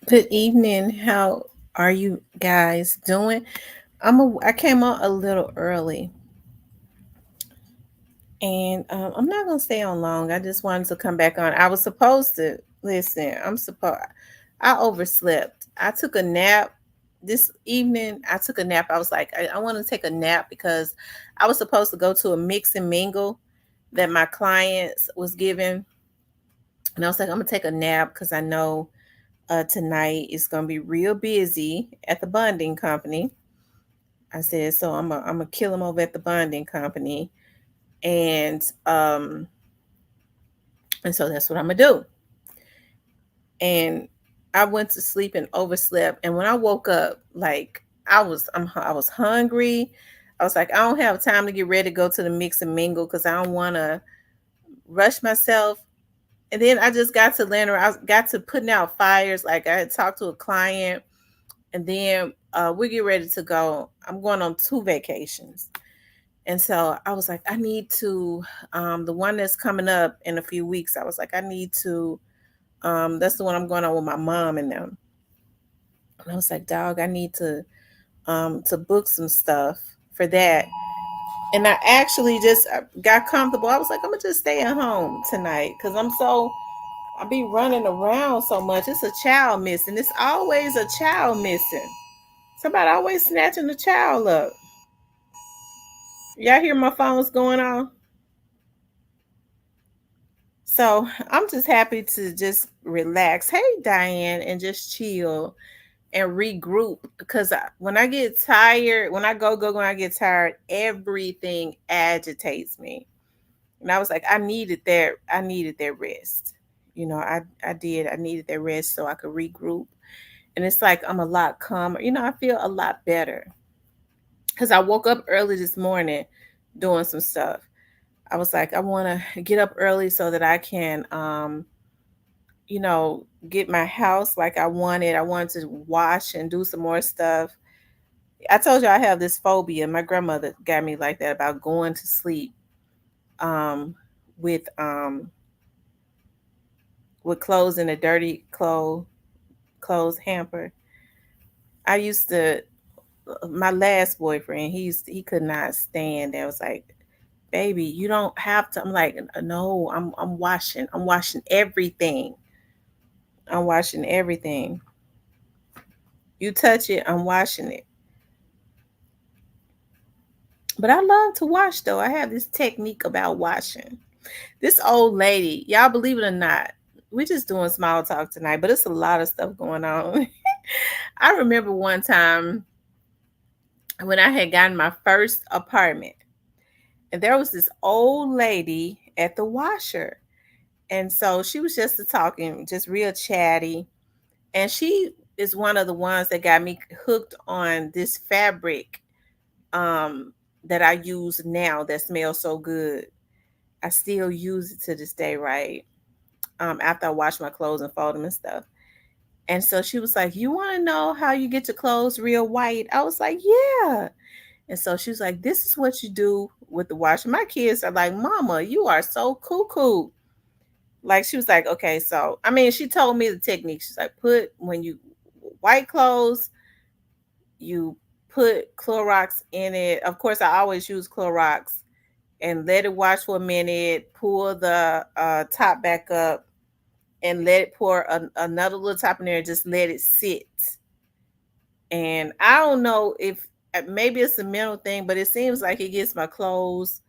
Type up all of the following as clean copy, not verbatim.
Good evening. How are you guys doing? I came on a little early, and I'm not gonna stay on long. I just wanted to come back on. I was supposed to listen. I overslept. I took a nap this evening. I took a nap. I was like, I want to take a nap because I was supposed to go to a mix and mingle that my clients was giving, and I was like, I'm gonna take a nap because I know tonight is gonna be real busy at the bonding company. I said, so I'm gonna kill him over at the bonding company, and um, and so that's what I'm gonna do. And I went to sleep and overslept, and when I woke up, like I was hungry. I was like, I don't have time to get ready to go to the mix and mingle because I don't want to rush myself. And then I just got to Atlanta. I got to putting out fires. Like I had talked to a client, and then we get ready to go. I'm going on 2 vacations. And so I was like, I need to, the one that's coming up in a few weeks, I was like, I need to, that's the one I'm going on with my mom and them. And I was like, dog, I need to book some stuff for that. And I actually just got comfortable. I was like, I'm gonna just stay at home tonight because I be running around so much. It's a child missing. It's always a child missing. Somebody always snatching the child up. Y'all hear my phones going on? So I'm just happy to just relax. Hey, Diane, and just chill and regroup because when I get tired, when I when I get tired, everything agitates me. And I was like, I needed that rest. I did. I needed that rest so I could regroup. And it's like I'm a lot calmer. I feel a lot better because I woke up early this morning doing some stuff. I was like, I want to get up early so that I can get my house like I wanted. I wanted to wash and do some more stuff. I told you I have this phobia. My grandmother got me like that about going to sleep um with um with clothes in a dirty clothes hamper. I used to my last boyfriend, he could not stand that. Was like, baby, you don't have to. I'm like, no, I'm washing. I'm washing everything. I'm washing everything. You touch it, I'm washing it. But I love to wash though. I have this technique about washing. This old lady, y'all believe it or not, we're just doing small talk tonight, but it's a lot of stuff going on. I remember one time when I had gotten my first apartment, and there was this old lady at the washer. And so she was just talking, just real chatty. And she is one of the ones that got me hooked on this fabric that I use now that smells so good. I still use it to this day, right? After I wash my clothes and fold them and stuff. And so she was like, you want to know how you get your clothes real white? I was like, yeah. And so she was like, this is what you do with the washer. My kids are like, Mama, you are so cuckoo. Like she was like, okay, so I mean, she told me the technique. She's like, put when you white clothes, you put Clorox in it. Of course, I always use Clorox and let it wash for a minute. Pull the top back up and let it pour another little top in there. Just let it sit. And I don't know if maybe it's a mental thing, but it seems like it gets my clothes,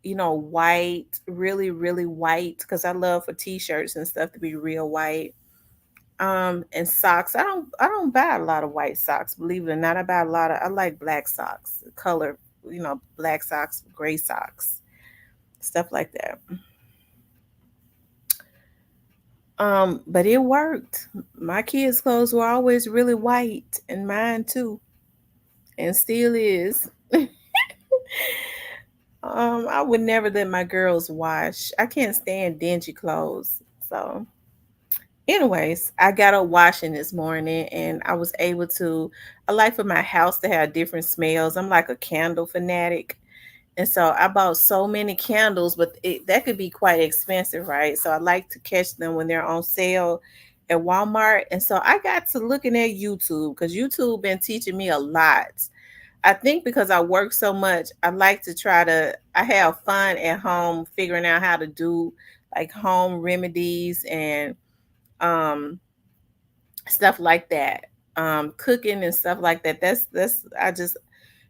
white, really, really white. Because I love for t-shirts and stuff to be real white. And socks. I don't buy a lot of white socks, believe it or not. I like black socks, color, black socks, gray socks, stuff like that. But it worked. My kids' clothes were always really white, and mine too, and still is. I would never let my girls wash. I can't stand dingy clothes. So, anyways, I got up washing this morning, and I was able to. I like for my house to have different smells. I'm like a candle fanatic. And so I bought so many candles, but that could be quite expensive, right? So I like to catch them when they're on sale at Walmart. And so I got to looking at YouTube because YouTube been teaching me a lot. I think because I work so much, I like to I have fun at home figuring out how to do like home remedies and um stuff like that. Cooking and stuff like that. I just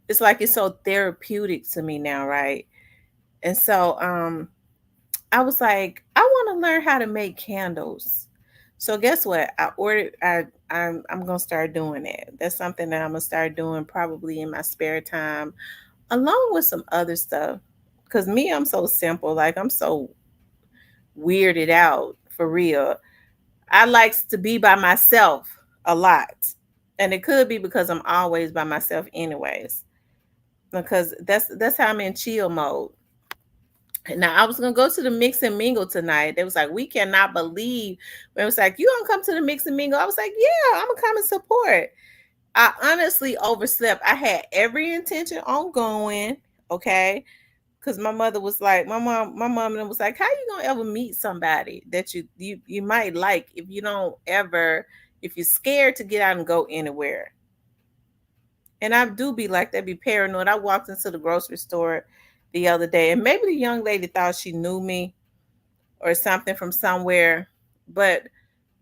it's like it's so therapeutic to me now, right? And so I was like, I want to learn how to make candles. So guess what? I'm gonna start doing that. That's something that I'm gonna start doing probably in my spare time, along with some other stuff. Cause me, I'm so simple. Like I'm so weirded out for real. I likes to be by myself a lot. And it could be because I'm always by myself anyways. Because that's how I'm in chill mode. Now I was gonna go to the mix and mingle tonight. They was like, we cannot believe. It was like, you gonna come to the mix and mingle? I was like, yeah, I'm gonna come and support. I honestly overslept. I had every intention on going, okay? Because my mother was like, my mom was like, how you gonna ever meet somebody that you might like if you don't ever, if you're scared to get out and go anywhere? And I do be like that, be paranoid. I walked into the grocery store the other day, and maybe the young lady thought she knew me or something from somewhere, but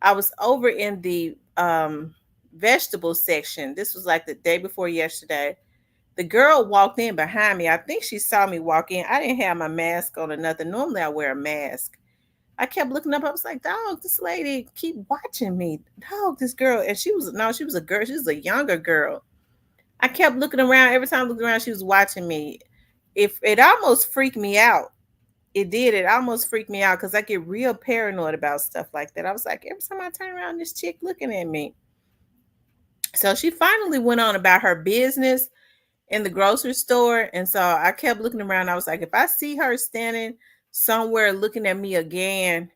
I was over in the vegetable section. This was like the day before yesterday. The girl walked in behind me. I think she saw me walk in. I didn't have my mask on or nothing. Normally I wear a mask. I kept looking up. I was like, dog, this lady keep watching me. Dog, this girl. And she was a girl. She was a younger girl. I kept looking around. Every time I looked around, she was watching me. If it almost freaked me out. It did. It almost freaked me out because I get real paranoid about stuff like that. I was like, every time I turn around, this chick looking at me. So she finally went on about her business in the grocery store. And so I kept looking around. I was like, if I see her standing somewhere looking at me again,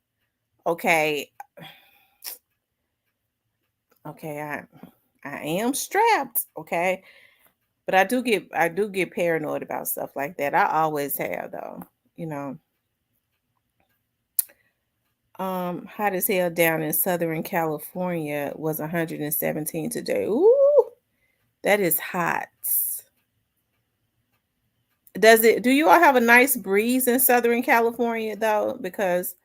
okay, okay, I am strapped, okay. But I do get paranoid about stuff like that. I always have though, you know. Hot as hell down in Southern California was 117 today. Ooh, that is hot. Do you all have a nice breeze in Southern California though? Because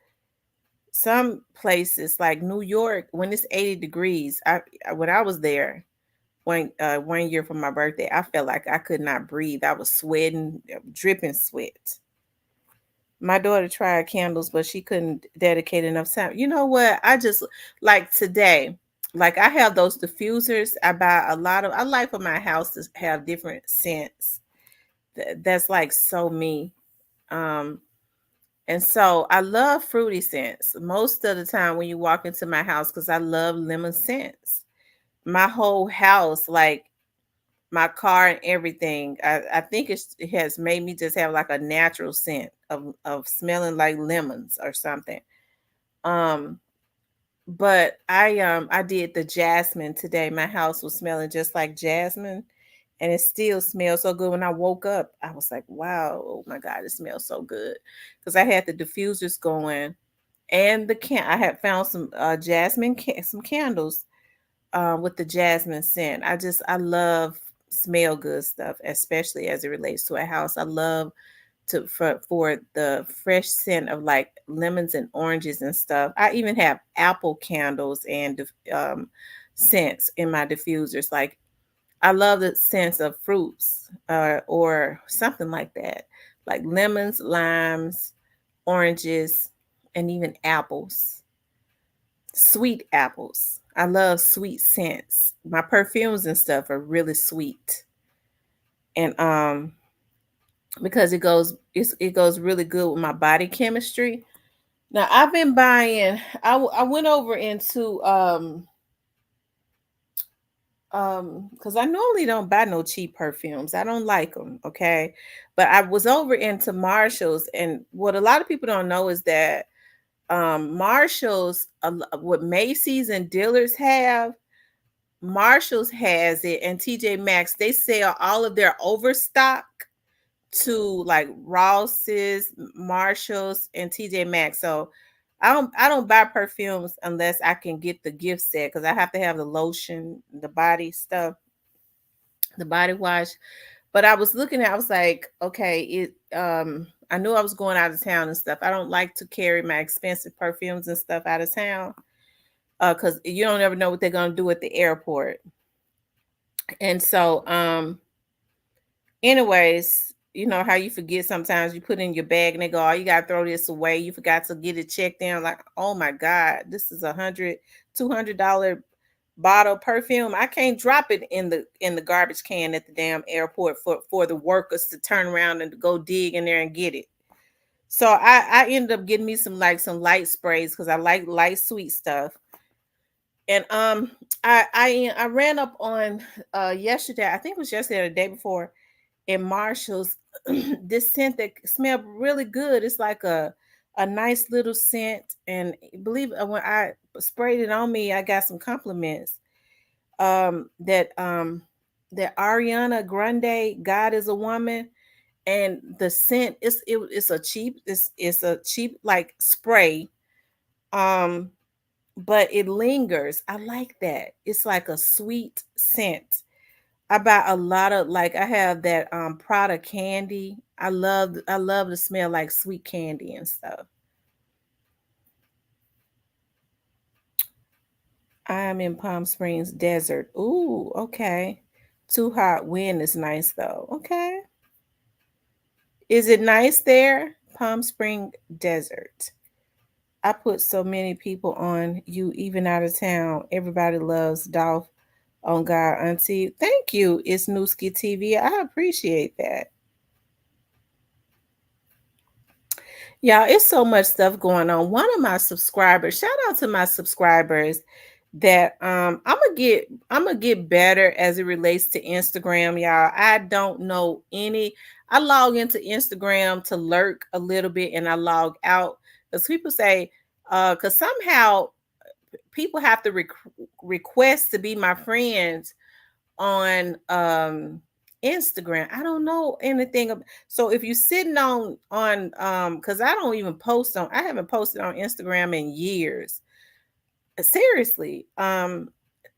some places like New York, when it's 80 degrees, when I was there one year for my birthday, I felt like I could not breathe. I was sweating, dripping sweat. My daughter tried candles, but she couldn't dedicate enough time. You know what? I just like today, like I have those diffusers. I buy a lot of, I like for my house to have different scents. That's like so me. Um, and so I love fruity scents most of the time when you walk into my house because I love lemon scents. My whole house, like my car and everything. I think it has made me just have like a natural scent of smelling like lemons or something. Um, but I did the jasmine today. My house was smelling just like jasmine, and it still smells so good. When I woke up, I was like, wow, oh my God, it smells so good. Because I had the diffusers going and I had found some some candles with the jasmine scent. I love smell good stuff, especially as it relates to a house. I love for the fresh scent of like lemons and oranges and stuff. I even have apple candles and scents in my diffusers. Like I love the scents of fruits or something like that, like lemons, limes, oranges, and even apples. Sweet apples. I love sweet scents. My perfumes and stuff are really sweet. And because it goes really good with my body chemistry. Now I've been buying I went over into because I normally don't buy no cheap perfumes. I don't like them, okay? But I was over into Marshalls, and what a lot of people don't know is that Marshalls, what Macy's and Dillard's have, Marshalls has it, and TJ Maxx, they sell all of their overstock to like Ross's, Marshalls, and TJ Maxx. So I don't buy perfumes unless I can get the gift set because I have to have the lotion, the body stuff, the body wash. But I was looking at, I was like, okay, I knew I was going out of town and stuff. I don't like to carry my expensive perfumes and stuff out of town because you don't ever know what they're gonna do at the airport. And so anyways, you know how you forget sometimes you put in your bag and they go, oh, you gotta throw this away. You forgot to get it checked in. Like, oh my God, this is $200 bottle of perfume. I can't drop it in the garbage can at the damn airport for the workers to turn around and to go dig in there and get it. So I ended up getting me some light sprays because I like light sweet stuff. And I ran up on yesterday, I think it was yesterday or the day before, in Marshalls this scent that smelled really good. It's like a nice little scent, and believe when I sprayed it on me, I got some compliments. That Ariana Grande, God is a Woman, and the scent it's a cheap like spray. Um, but it lingers. I like that. It's like a sweet scent. I buy a lot of like I have that Prada candy. I love to smell like sweet candy and stuff. I'm in Palm Springs desert. Ooh, okay. Too hot wind is nice though. Okay. Is it nice there? Palm Spring desert. I put so many people on you even out of town. Everybody loves Dolph on God Auntie. Thank you. It's Newski TV. I appreciate that. Yeah, it's so much stuff going on. One of my subscribers, shout out to my subscribers that I'm gonna get better as it relates to Instagram, y'all. I don't know any. I log into Instagram to lurk a little bit and I log out because people say because somehow people have to request to be my friends on Instagram. I don't know anything so if you're sitting on because I don't even post on I haven't posted on Instagram in years. Seriously.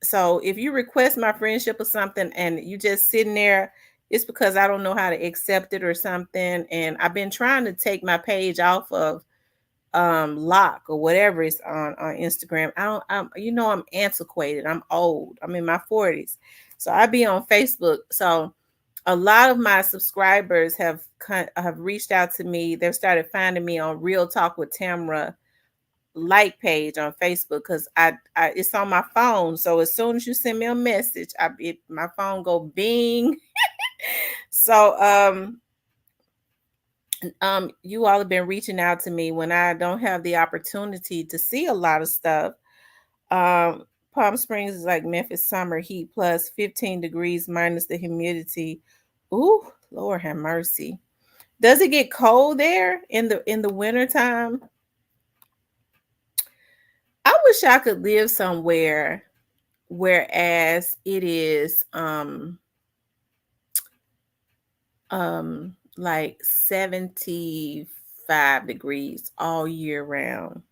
So if you request my friendship or something and you just sitting there, it's because I don't know how to accept it or something. And I've been trying to take my page off of lock or whatever is on Instagram. I'm antiquated. I'm old. I'm in my 40s. So I be on Facebook. So a lot of my subscribers have reached out to me. They've started finding me on Real Talk with Tamara like page on Facebook because I it's on my phone. So as soon as you send me a message, my phone go bing. So you all have been reaching out to me when I don't have the opportunity to see a lot of stuff. Um, Palm Springs is like Memphis summer heat plus 15 degrees minus the humidity. Ooh, Lord have mercy. Does it get cold there in the winter time? I wish I could live somewhere whereas it is like 75 degrees all year round.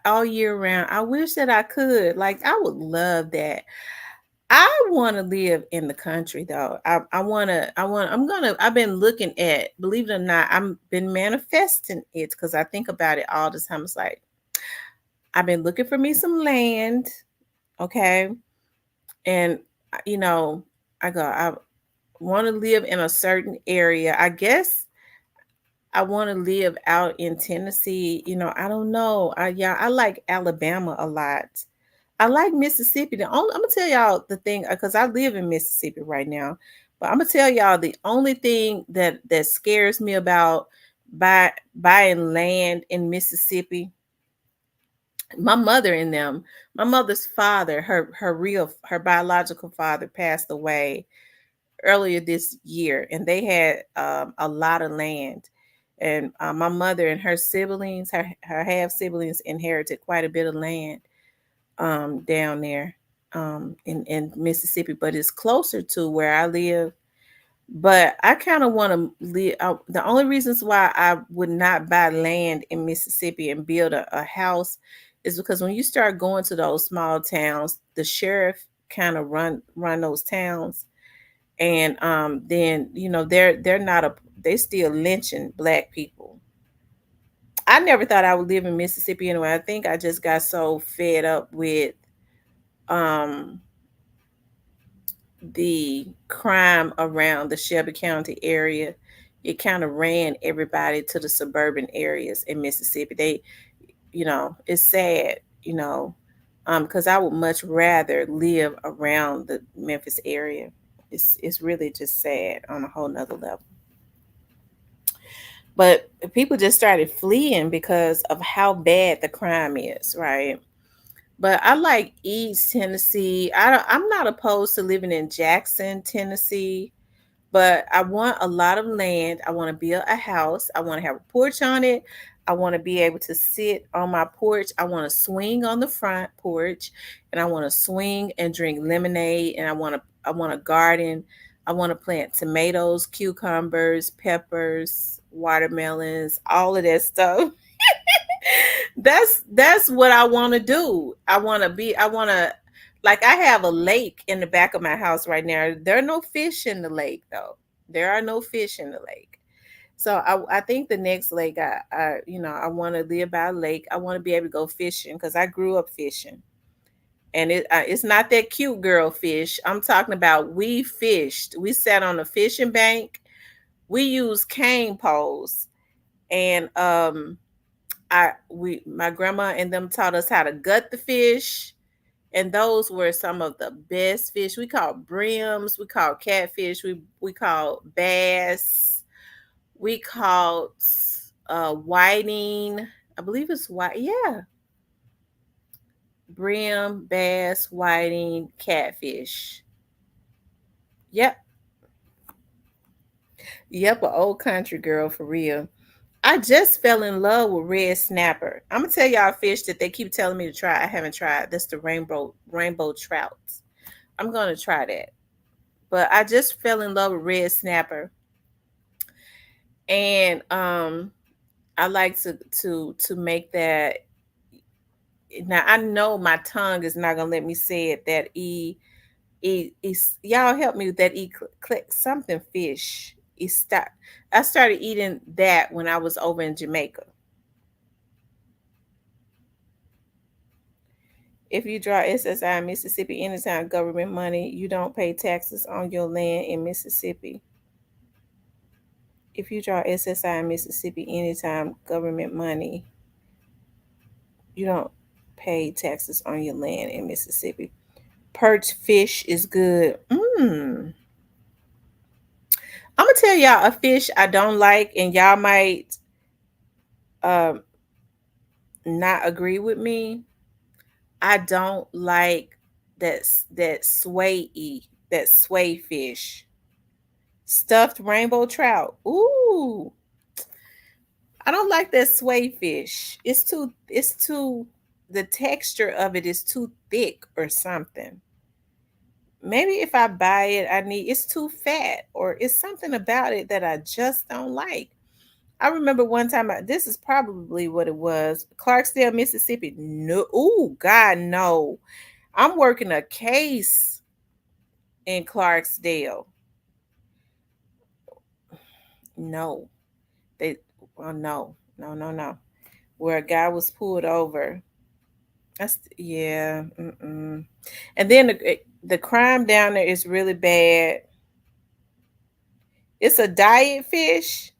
All year round. I wish that I could. Like I would love that. I want to live in the country though. I've been looking at, believe it or not, I've been manifesting it because I think about it all the time. It's like I've been looking for me some land, okay? And you know, I want to live in a certain area. I guess I want to live out in Tennessee. I don't know. I like Alabama a lot. I like Mississippi. I'm gonna tell y'all the thing because I live in Mississippi right now. But I'm gonna tell y'all the only thing that scares me about buying land in Mississippi. My mother and them, my mother's father, her biological father passed away earlier this year, and they had a lot of land. And my mother and her siblings, her half siblings, inherited quite a bit of land down there in Mississippi, but it's closer to where I live. But I kind of want to live. The only reasons why I would not buy land in Mississippi and build a house is because when you start going to those small towns, the sheriff kind of run those towns, and then they're not a they still lynching black people. I never thought I would live in Mississippi anyway. I think I just got so fed up with um the crime around the Shelby County area. It kind of ran everybody to the suburban areas in Mississippi. It's sad, because I would much rather live around the Memphis area. It's really just sad on a whole nother level. But people just started fleeing because of how bad the crime is, right? But I like East Tennessee. I'm not opposed to living in Jackson, Tennessee, but I want a lot of land. I want to build a house. I want to have a porch on it. I want to be able to sit on my porch. I want to swing on the front porch, and I want to swing and drink lemonade. And I want to garden. I want to plant tomatoes, cucumbers, peppers, watermelons, all of that stuff. That's what I want to do. I want to like I have a lake in the back of my house right now. There are no fish in the lake though. There are no fish in the lake. So I think the next lake I want to live by a lake. I want to be able to go fishing because I grew up fishing. And it's not that cute girl fish. I'm talking about we fished. We sat on a fishing bank. We used cane poles and I we my grandma and them taught us how to gut the fish, and those were some of the best fish. We caught brims, we caught catfish, we caught bass, we caught whiting. I believe it's white. Yeah, brim, bass, whiting, catfish. Yep, yep, a old country girl for real. I just fell in love with red snapper. I'm gonna tell y'all a fish that they keep telling me to try. I haven't tried. That's the rainbow trout. I'm gonna try that. But I just fell in love with red snapper, and I like to make that. Now I know my tongue is not gonna let me say it. That y'all help me with that click something fish. Stop. I started eating that when I was over in Jamaica. If you draw SSI in Mississippi anytime government money, you don't pay taxes on your land in Mississippi. If you draw SSI in Mississippi anytime government money, you don't pay taxes on your land in Mississippi. Perch fish is good. I'm gonna tell y'all a fish I don't like, and y'all might um not agree with me. I don't like that sway fish. Stuffed rainbow trout. Ooh, I don't like that sway fish. It's too the texture of it is too thick or something. Maybe if I buy it, it's too fat or it's something about it that I just don't like. I remember one time this is probably what it was. Clarksdale, Mississippi. No, oh God, no. I'm working a case in Clarksdale. No. They no, no, no, no. Where a guy was pulled over. That's yeah. Mm-mm. And then the crime down there is really bad. It's a diet fish.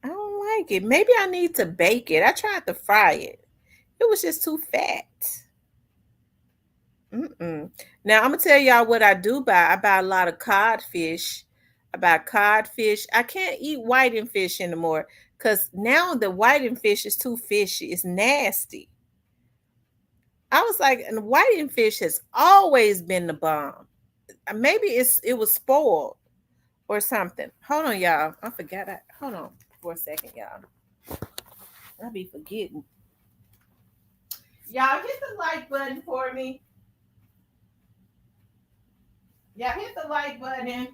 I don't like it. Maybe I need to bake it. I tried to fry it. It was just too fat. Mm-mm. Now I'm gonna tell y'all what I do buy. I buy a lot of codfish. I buy codfish. I can't eat whiting fish anymore because now the whiting fish is too fishy. It's nasty. I was like, and whiting fish has always been the bomb. Maybe it was spoiled or something. Hold on, y'all. I forgot. Hold on for a second, y'all. I'll be forgetting. Y'all hit the like button for me. Y'all hit the like button.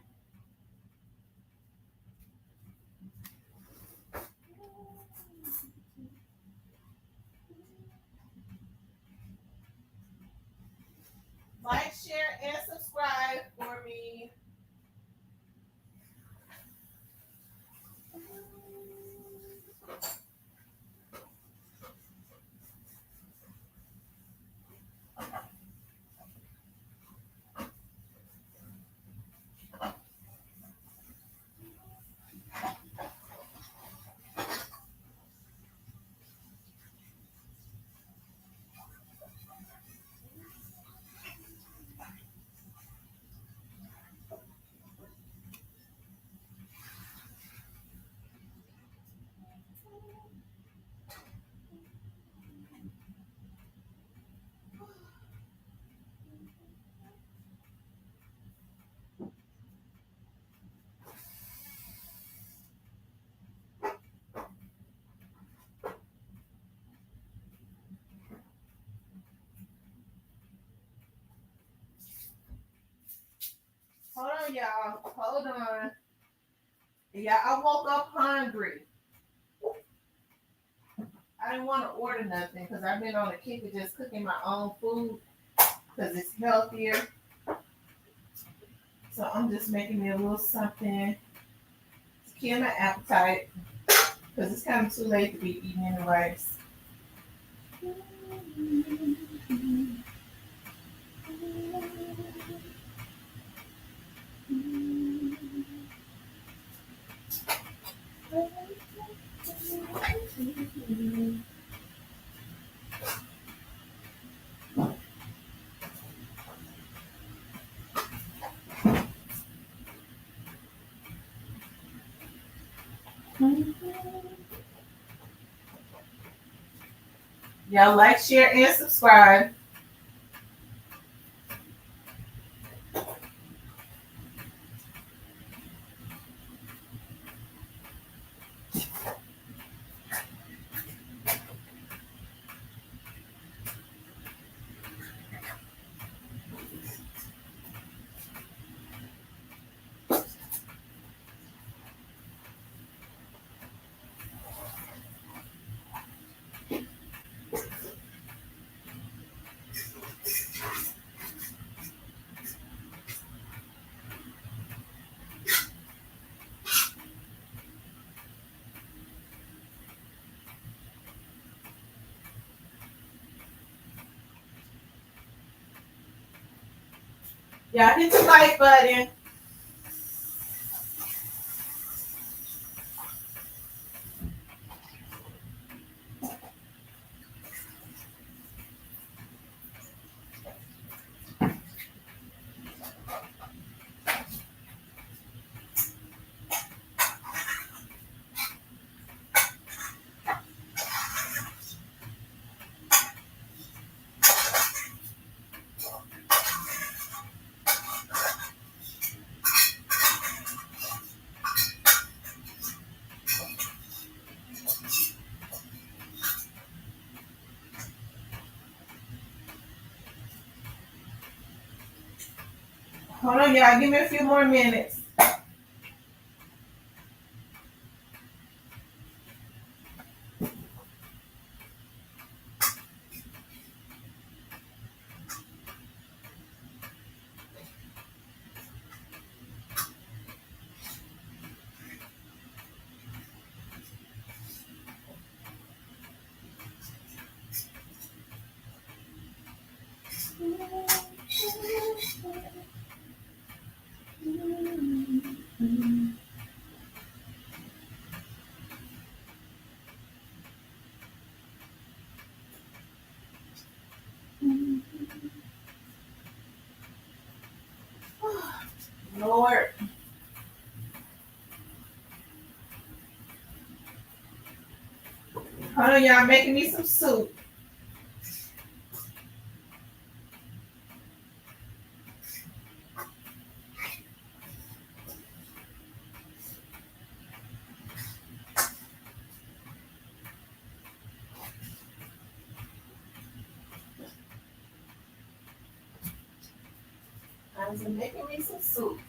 share, and subscribe for me. Hold on, y'all. Hold on. Yeah, I woke up hungry. I didn't want to order nothing because I've been on the kick of just cooking my own food because it's healthier. So I'm just making me a little something to kill my appetite because it's kind of too late to be eating any rice. Y'all like, share, and subscribe. Y'all hit the like button. Hold on, y'all. Give me a few more minutes. Lord. Hold on, y'all. Making me some soup. I'm making me some soup.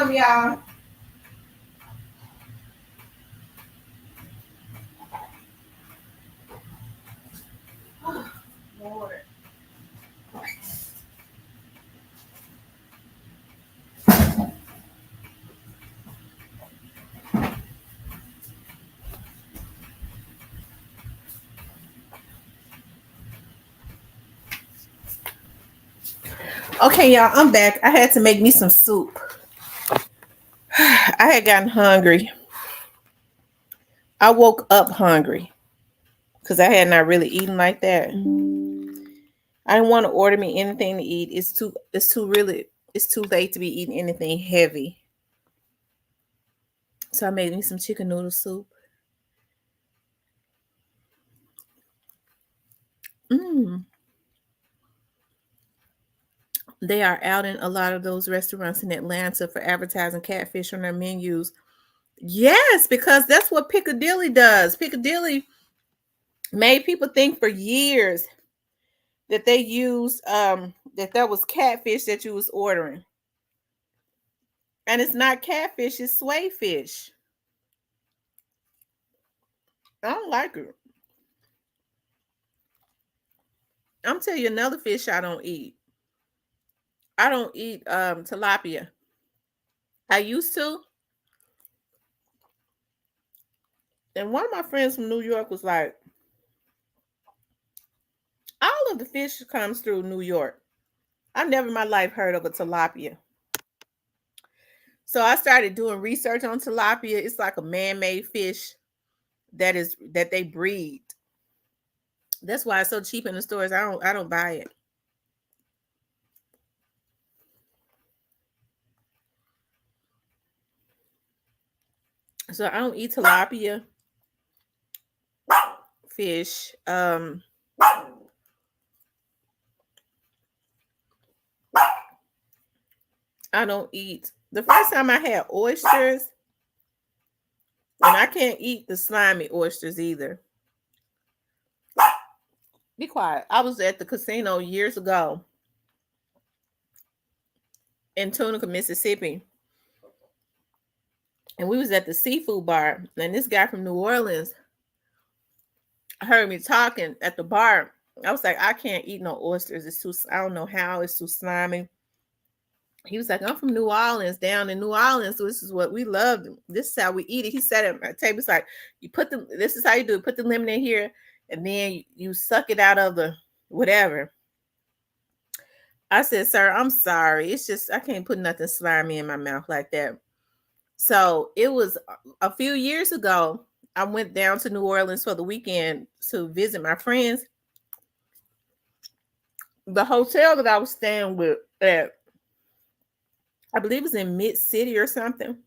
some, y'all. Lord. Okay, y'all, I'm back. I had to make me some soup. I had gotten hungry. I woke up hungry because I had not really eaten like that. I didn't want to order me anything to eat. It's too late to be eating anything heavy. So I made me some chicken noodle soup. Mm. They are out in a lot of those restaurants in Atlanta for advertising catfish on their menus. Yes, because that's what Piccadilly does. Piccadilly made people think for years that they used that was catfish that you was ordering. And it's not catfish, it's swayfish. I don't like it. I'm telling you another fish I don't eat. I don't eat tilapia. I used to. And one of my friends from New York was like, all of the fish comes through New York. I never in my life heard of a tilapia. So I started doing research on tilapia. It's like a man-made fish that they breed. That's why it's so cheap in the stores. I don't buy it. So I don't eat tilapia fish. I don't eat. The first time I had oysters, and I can't eat the slimy oysters either. Be quiet. I was at the casino years ago in Tunica, Mississippi. And we was at the seafood bar. And this guy from New Orleans heard me talking at the bar. I was like, I can't eat no oysters. It's too, I don't know how, it's too slimy. He was like, I'm from New Orleans, down in New Orleans. So this is what we love. This is how we eat it. He said at my table, it's like, this is how you do it. Put the lemon in here, and then you suck it out of the whatever. I said, sir, I'm sorry. It's just, I can't put nothing slimy in my mouth like that. So it was a few years ago. I went down to New Orleans for the weekend to visit my friends. The hotel that I was staying with at, I believe it was in Mid City or something.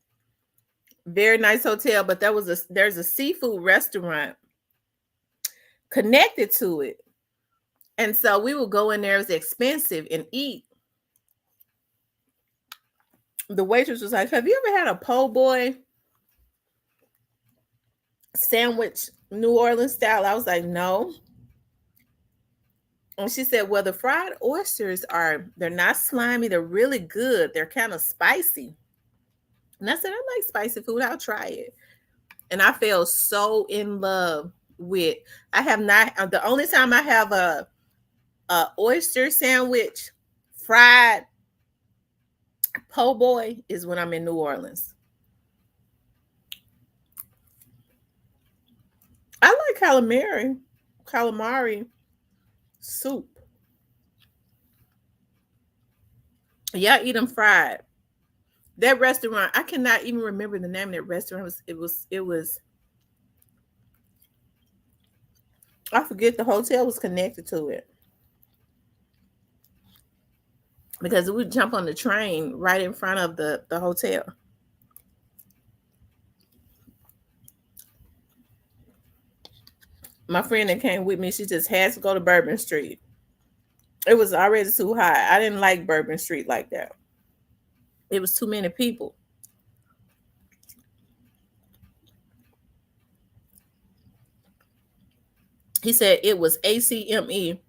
Very nice hotel, but there's a seafood restaurant connected to it. And so we would go in there. It was expensive and eat. The waitress was like, have you ever had a po' boy sandwich, New Orleans style? I was like, no. And she said, well, the fried oysters they're not slimy. They're really good. They're kind of spicy. And I said, I like spicy food. I'll try it. And I fell so in love with, I have not, the only time I have a oyster sandwich, fried po' boy, is when I'm in New Orleans. I like calamari soup. Yeah, I eat them fried. That restaurant, I cannot even remember the name of that restaurant. It was I forget, the hotel was connected to it. Because we jump on the train right in front of the hotel. My friend that came with me, she just has to go to Bourbon Street. It was already too high. I didn't like Bourbon Street like that. It was too many people. He said it was ACME.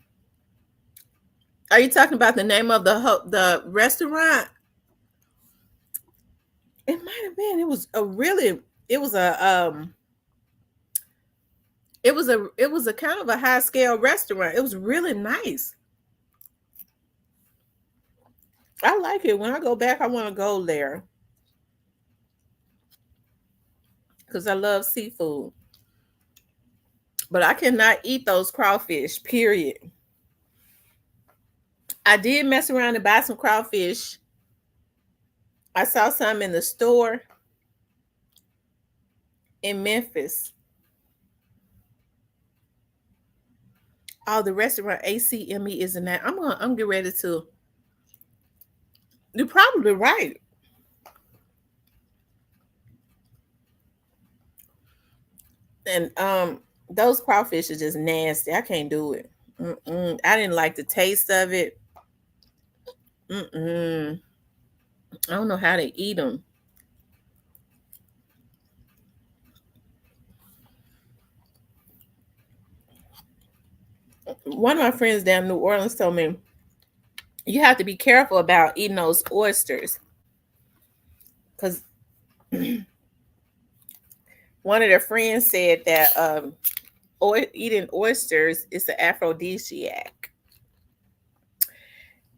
Are you talking about the name of the restaurant? It might have been. It was a really. It was a It was a kind of a high scale restaurant. It was really nice. I like it. When I go back, I want to go there because I love seafood. But I cannot eat those crawfish. Period. I did mess around and buy some crawfish. I saw some in the store in Memphis. Oh, the restaurant ACME is in that. I'm get ready to. You're probably right. And those crawfish are just nasty. I can't do it. Mm-mm. I didn't like the taste of it. Mm-mm. I don't know how to eat them. One of my friends down in New Orleans told me you have to be careful about eating those oysters because one of their friends said that eating oysters is an aphrodisiac.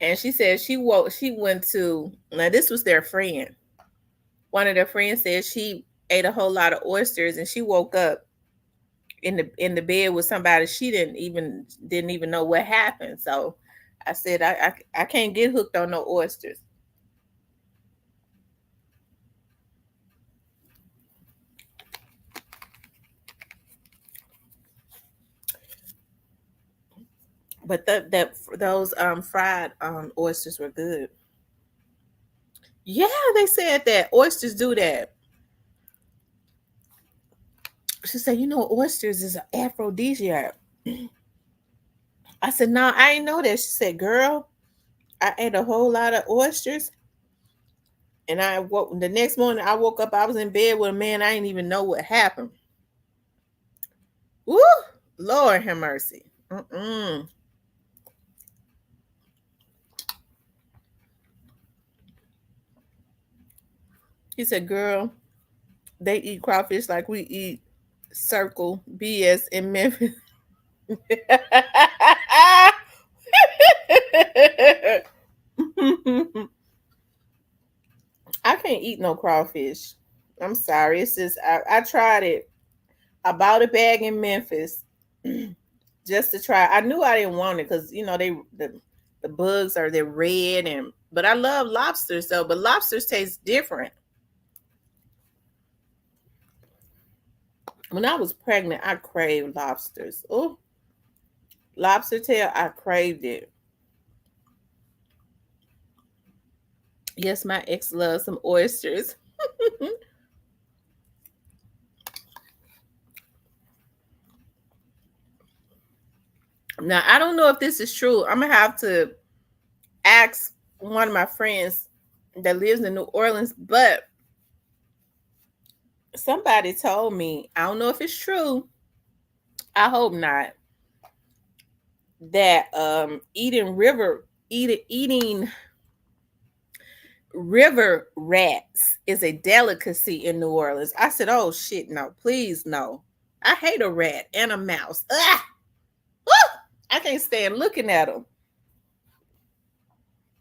And she said she went to, now this was their friend. One of their friends said she ate a whole lot of oysters and she woke up in the bed with somebody she didn't even know what happened. So I said I can't get hooked on no oysters. But those fried oysters were good. Yeah, they said that oysters do that. She said, oysters is an aphrodisiac. I said, no, I ain't know that. She said, girl, I ate a whole lot of oysters. And I woke the next morning. I woke up. I was in bed with a man. I didn't even know what happened. Woo! Lord have mercy. Mm-mm. He said, "Girl, they eat crawfish like we eat Circle BS in Memphis." I can't eat no crawfish. I'm sorry. It's just I tried it. I bought a bag in Memphis just to try. I knew I didn't want it because the bugs are they're red but I love lobsters though. But lobsters taste different. When I was pregnant, I craved lobsters. Oh, lobster tail, I craved it. Yes, my ex loves some oysters. Now I don't know if this is true. I'm gonna have to ask one of my friends that lives in New Orleans, but somebody told me, I don't know if it's true. I hope not. That eating river rats is a delicacy in New Orleans. I said, "Oh shit, no, please no. I hate a rat and a mouse. Ah, woo! I can't stand looking at them.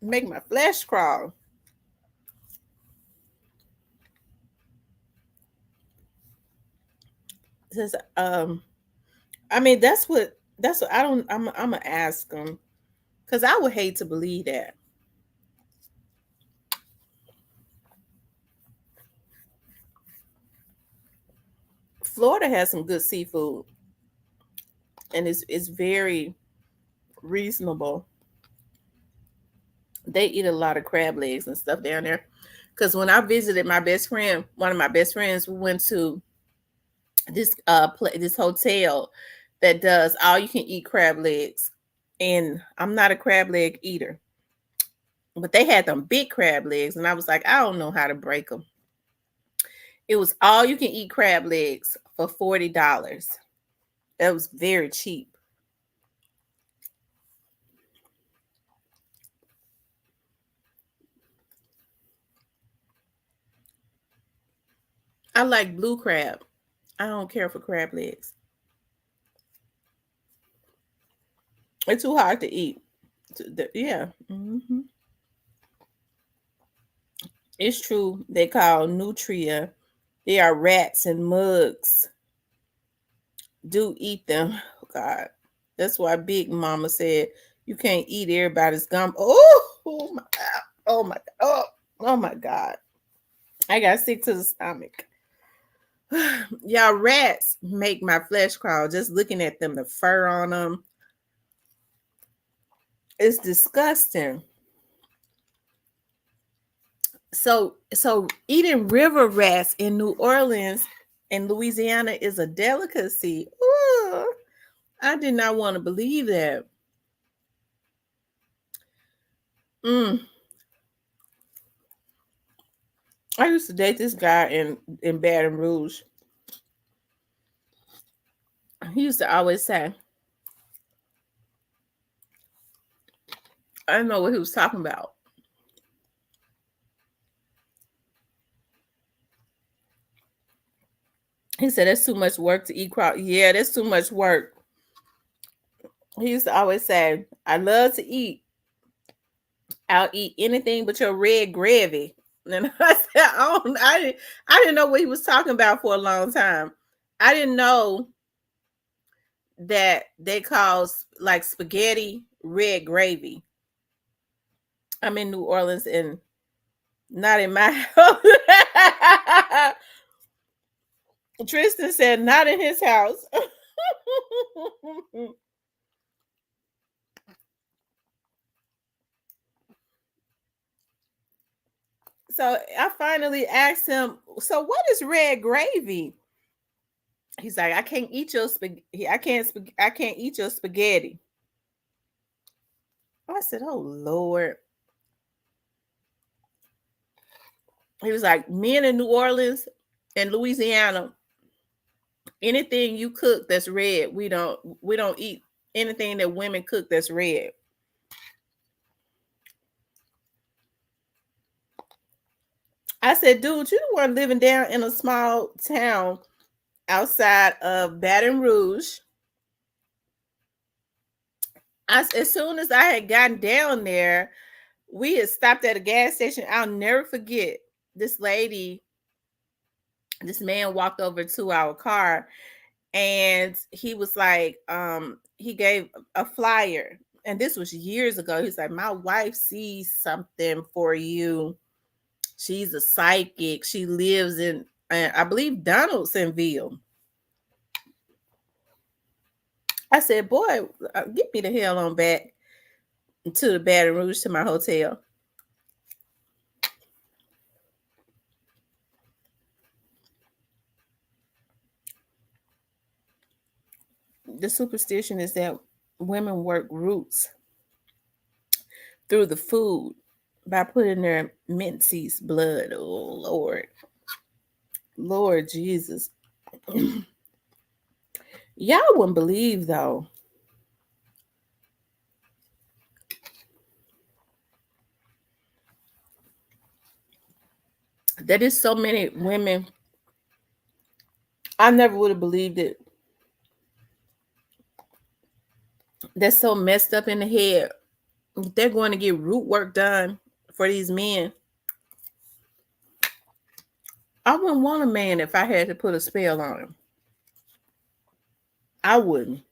Make my flesh crawl." Says, I mean, that's what I don't. I'm gonna ask them because I would hate to believe that. Florida has some good seafood, and it's very reasonable. They eat a lot of crab legs and stuff down there. Because when I visited my best friend, one of my best friends, we went to this hotel that does all you can eat crab legs, and I'm not a crab leg eater, but they had them big crab legs, and I was like, I don't know how to break them. It was all you can eat crab legs for $40. That was very cheap. I like blue crab. I don't care for crab legs. It's too hard to eat. Yeah. It's true. They call nutria. They are rats and mugs. Do eat them. Oh, God. That's why Big Mama said you can't eat everybody's gum. Oh my God. Oh my God. Oh my God. I got sick to the stomach. Y'all, rats make my flesh crawl just looking at them, the fur on them. It's disgusting. So eating river rats in New Orleans and Louisiana is a delicacy. Ooh, I did not want to believe that. Mm. I used to date this guy in Baton Rouge. He used to always say, I don't know what he was talking about. He said, that's too much work to eat crowd. Yeah, that's too much work. He used to always say, I love to eat. I'll eat anything but your red gravy. And I said, I didn't know what he was talking about for a long time. I didn't know that they call like spaghetti red gravy. I'm in New Orleans and not in my house. Tristan said not in his house. So I finally asked him, so what is red gravy? He's like, I can't eat your spaghetti. I can't eat your spaghetti. I said, oh Lord. He was like, men in New Orleans and Louisiana, anything you cook that's red, we don't eat anything that women cook that's red. I said, dude, you the one living down in a small town outside of Baton Rouge. As soon as I had gotten down there, we had stopped at a gas station. I'll never forget this lady, this man walked over to our car and he was like, he gave a flyer. And this was years ago. He's like, my wife sees something for you. She's a psychic. She lives in, I believe, Donaldsonville. I said, boy, get me the hell on back to the Baton Rouge to my hotel. The superstition is that women work roots through the food by putting their menses blood. Oh Lord. Lord Jesus. Y'all wouldn't believe though. That is so many women. I never would have believed it. That's so messed up in the head. They're going to get root work done for these men. I wouldn't want a man if I had to put a spell on him. I wouldn't.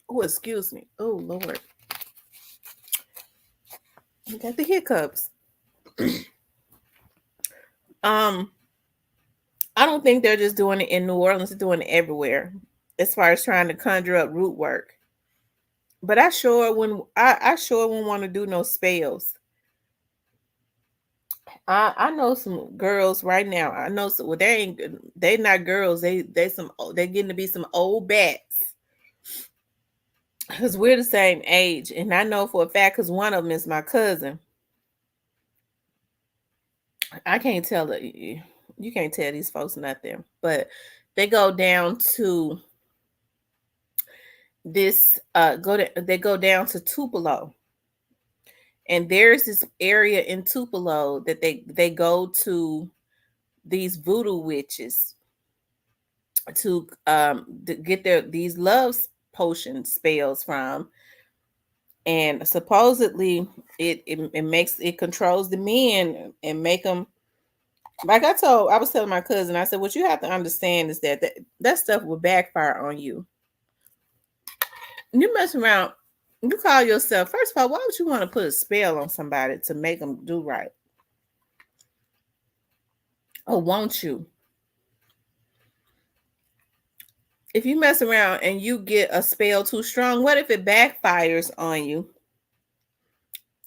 Oh, excuse me. Oh Lord. You got the hiccups. um, I don't think they're just doing it in New Orleans, they're doing it everywhere as far as trying to conjure up root work. But I sure wouldn't want to do no spells. I know some girls right now. I know some, well, they not girls. They getting to be some old bats. Because we're the same age. And I know for a fact because one of them is my cousin. I can't tell it. You can't tell these folks nothing. But They go down to they go down to Tupelo, and there's this area in Tupelo that they go to these voodoo witches to get their these love potion spells from, and supposedly it makes it controls the men and make them, like I was telling my cousin, I said what you have to understand is that stuff will backfire on you. You mess around, you call yourself, first of all, why would you want to put a spell on somebody to make them do right? Or won't you? If you mess around and you get a spell too strong, what if it backfires on you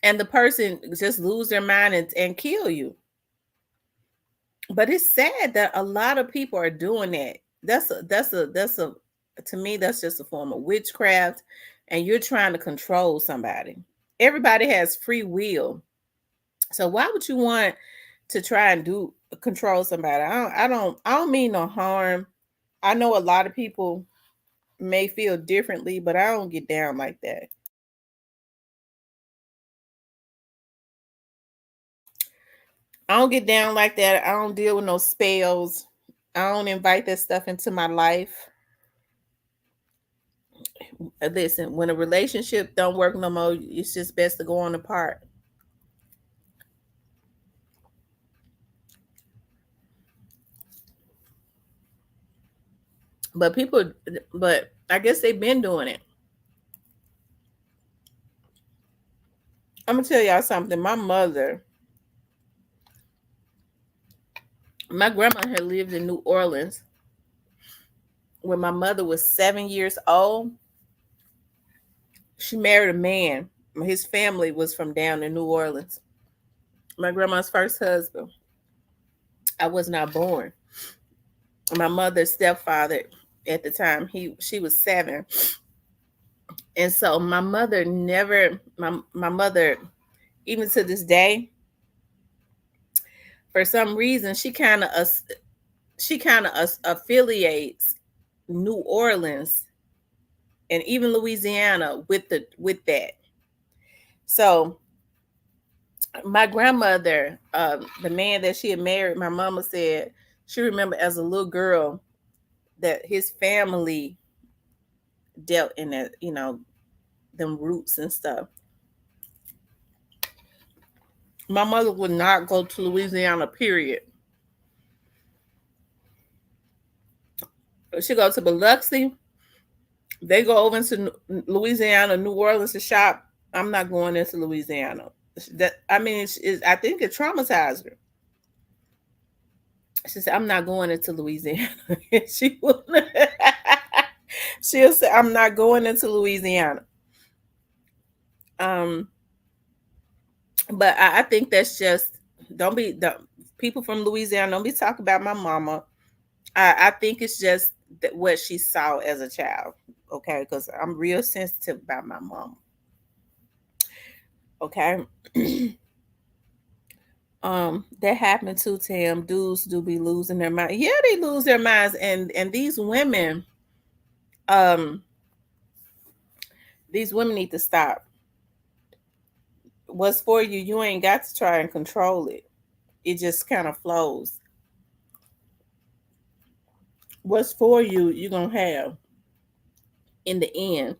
and the person just lose their mind and kill you? But it's sad that a lot of people are doing that. That's a to me that's just a form of witchcraft, and you're trying to control somebody. Everybody has free will. So why would you want to try and do control somebody? I don't mean no harm. I know a lot of people may feel differently, but I don't get down like that. I don't get down like that. I don't deal with no spells. I don't invite that stuff into my life. Listen, when a relationship don't work no more, it's just best to go on apart. But people, but I guess they've been doing it. I'm gonna tell y'all something. My grandma had lived in New Orleans when my mother was 7 years old. She married a man. His family was from down in New Orleans. My grandma's first husband. I was not born. My mother's stepfather at the time, she was 7. And so my mother never my mother, even to this day, for some reason she kind of affiliates New Orleans and even Louisiana with that. So my grandmother, the man that she had married, my mama said she remembered as a little girl that his family dealt in that, them roots and stuff. My mother would not go to Louisiana, period. She go to Biloxi. They go over into Louisiana, New Orleans to shop. I'm not going into Louisiana. That I mean, I think it traumatized her. She said, "I'm not going into Louisiana." she will. She'll say, "I'm not going into Louisiana." Um, but I think that's just don't people from Louisiana don't be talking about my mama. I think it's just what she saw as a child. Okay, because I'm real sensitive about my mom. Okay. That happened too, Tam. Dudes do be losing their mind. Yeah, they lose their minds, and um these women need to stop. What's for you, you ain't got to try and control it. It just kind of flows. What's for you, you're gonna have in the end.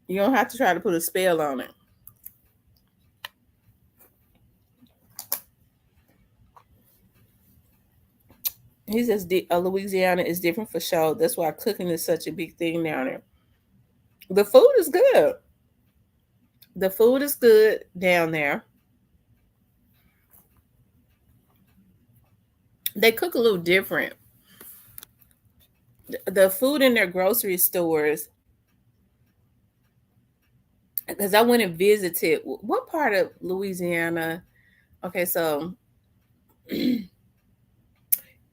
You don't have to try to put a spell on it. He says Louisiana is different for sure. That's why cooking is such a big thing down there. The food is good. The food is good down there. They cook a little different. The food in their grocery stores, because I went and visited what part of Louisiana. Okay, so it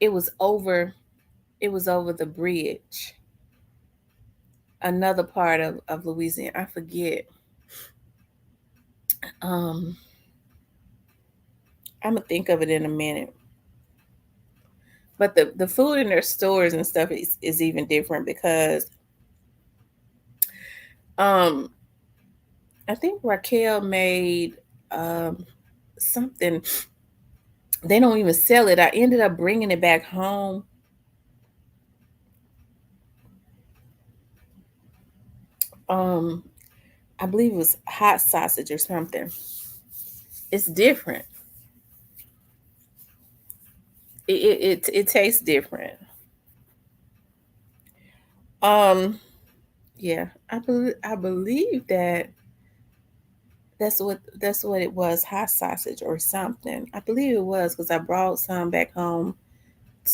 was over it was over the bridge. Another part of Louisiana. I forget. Um, I'm gonna think of it in a minute. But the food in their stores and stuff is even different because um I think Raquel made um something. They don't even sell it. I ended up bringing it back home. Um, I believe it was hot sausage or something. It's different. It tastes different. Um, yeah, I believe that that's what it was, hot sausage or something. I believe it was because I brought some back home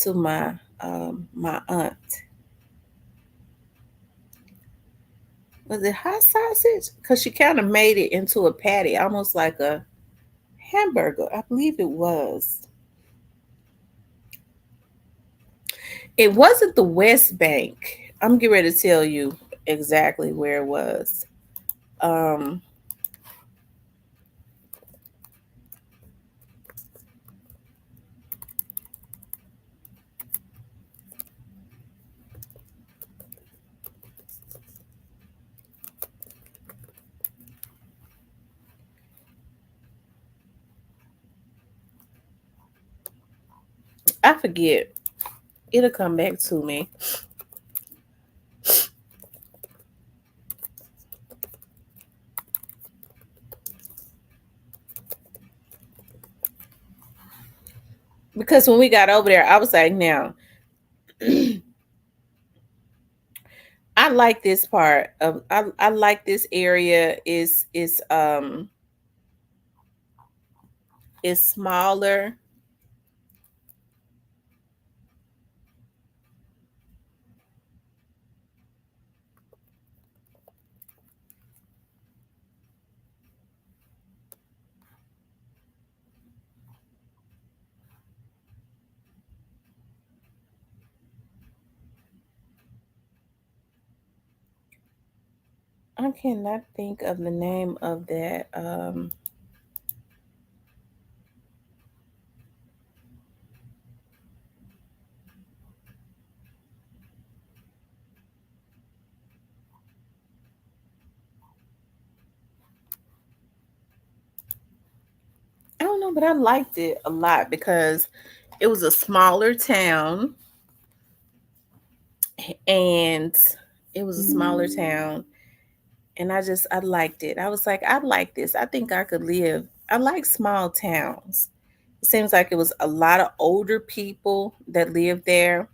to my aunt. Was it hot sausage? Because she kind of made it into a patty, almost like a hamburger. I believe it was. It wasn't the West Bank. I'm getting ready to tell you exactly where it was. Um, I forget. It'll come back to me because when we got over there, I was like, now I like this part of I like this area is smaller. I cannot think of the name of that. I don't know, but I liked it a lot because it was a smaller town and it was a smaller town and I liked it. I was like, I like this. I think I could live. I like small towns. It seems like it was a lot of older people that lived there.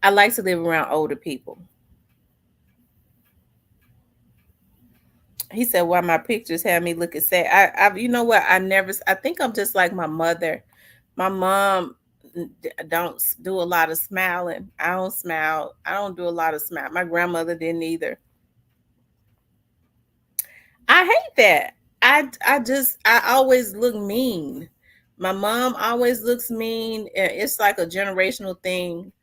I like to live around older people. He said, "Why my pictures have me looking sad?" You know what? I think I'm just like my mother. My mom don't do a lot of smiling. I don't smile. I don't do a lot of smile. My grandmother didn't either. I hate that. I always look mean. My mom always looks mean. It's like a generational thing.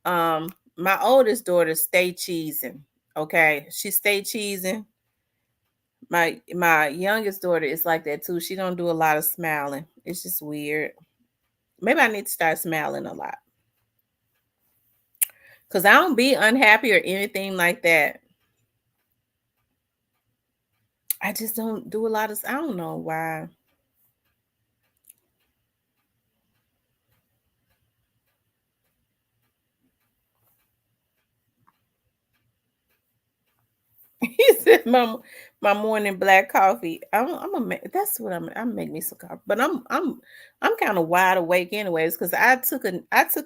My oldest daughter stay cheesing. Okay, she stay cheesing. My youngest daughter is like that too. She don't do a lot of smiling. It's just weird. Maybe I need to start smiling a lot because I don't be unhappy or anything like that. I just don't do a lot of. I don't know why. He said my morning black coffee. That's what I'm make me some coffee. But I'm kind of wide awake anyways because I took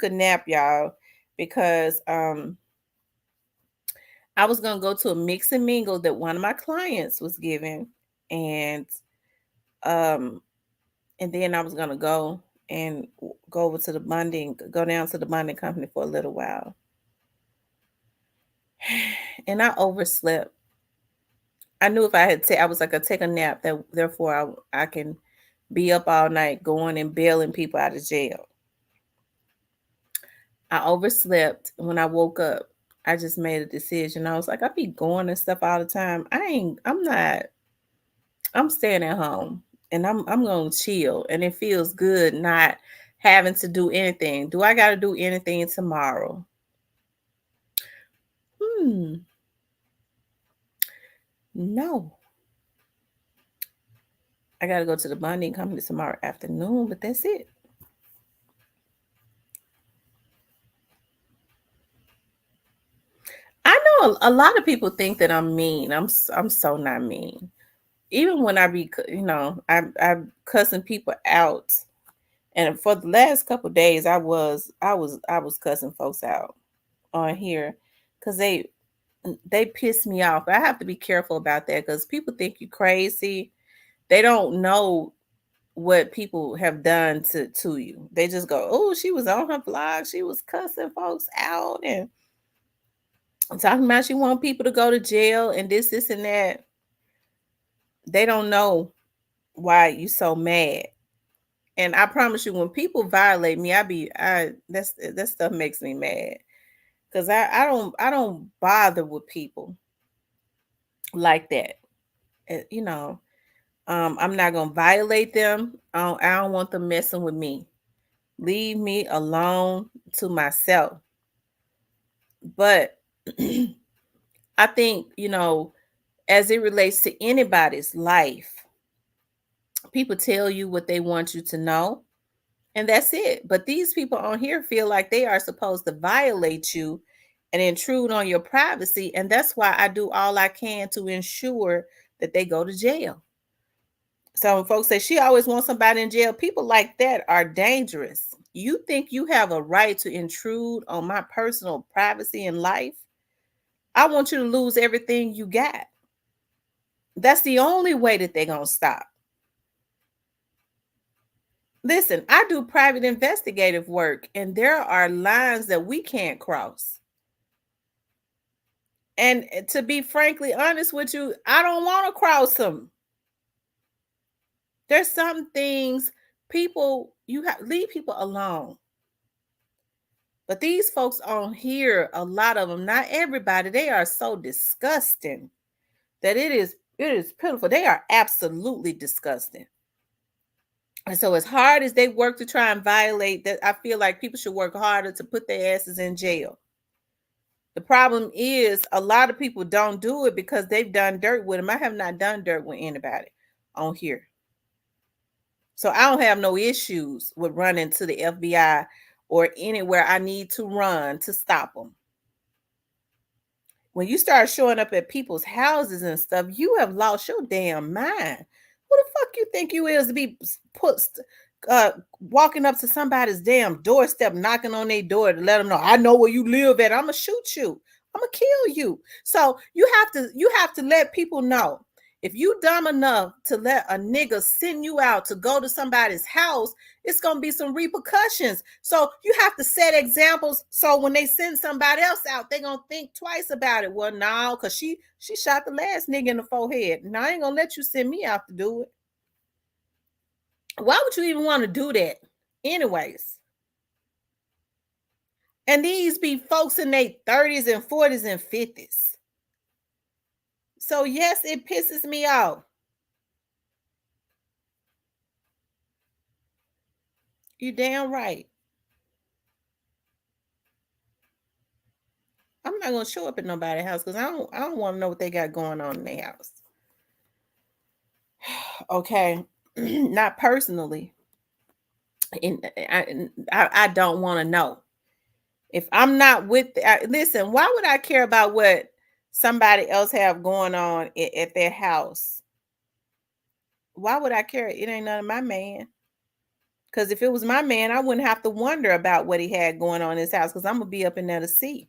a nap, y'all, because I was gonna go to a mix and mingle that one of my clients was giving, and um and then I was gonna go and go over to the bonding, go down to the bonding company for a little while, and I overslept. I knew if I had I was like, I take a nap, that therefore I can be up all night going and bailing people out of jail. I overslept. When I woke up, I just made a decision. I was like, I be going and stuff all the time. I'm not. I'm staying at home and I'm gonna chill. And it feels good not having to do anything. Do I got to do anything tomorrow? Hmm. No. I got to go to the bonding company tomorrow afternoon, but that's it. I know a lot of people think that I'm mean. I'm so not mean. Even when I be, I'm cussing people out. And for the last couple days, I was cussing folks out on here because they piss me off. I have to be careful about that because people think you crazy. They don't know what people have done to you. They just go, "Oh, she was on her blog. She was cussing folks out and talking about she want people to go to jail and this, and that." They don't know why you so mad. And I promise you, when people violate me, that stuff makes me mad because I don't bother with people like that. You know, I'm not gonna violate them. I don't want them messing with me. Leave me alone to myself. But I think, as it relates to anybody's life, people tell you what they want you to know, and that's it. But these people on here feel like they are supposed to violate you and intrude on your privacy. And that's why I do all I can to ensure that they go to jail. So when folks say she always wants somebody in jail, people like that are dangerous. You think you have a right to intrude on my personal privacy and life? I want you to lose everything you got. That's the only way that they're going to stop. Listen, I do private investigative work, and there are lines that we can't cross. And to be frankly honest with you, I don't want to cross them. There's some things people, you have leave people alone. But these folks on here, a lot of them, not everybody, they are so disgusting that it is pitiful. They are absolutely disgusting. And so as hard as they work to try and violate that, I feel like people should work harder to put their asses in jail. The problem is a lot of people don't do it because they've done dirt with them. I have not done dirt with anybody on here. So I don't have no issues with running to the FBI or anywhere I need to run to stop them. When you start showing up at people's houses and stuff, you have lost your damn mind. Who the fuck you think you is to be put uh walking up to somebody's damn doorstep, knocking on their door to let them know I know where you live at. I'm gonna shoot you. I'm gonna kill you. So you have to let people know, if you dumb enough to let a nigga send you out to go to somebody's house, it's gonna be some repercussions. So you have to set examples. So when they send somebody else out, they're gonna think twice about it. Well, no, because she shot the last nigga in the forehead. Now I ain't gonna let you send me out to do it. Why would you even want to do that? Anyways. And these be folks in their 30s and 40s and 50s. So yes, it pisses me off. You damn right. I'm not gonna show up at nobody's house because I don't want to know what they got going on in their house. Okay. Not personally. And I don't want to know. If I'm not with listen, why would I care about what somebody else have going on at their house? Why would I care? It ain't none of my man. Because if it was my man, I wouldn't have to wonder about what he had going on in his house because I'm gonna be up in there to see.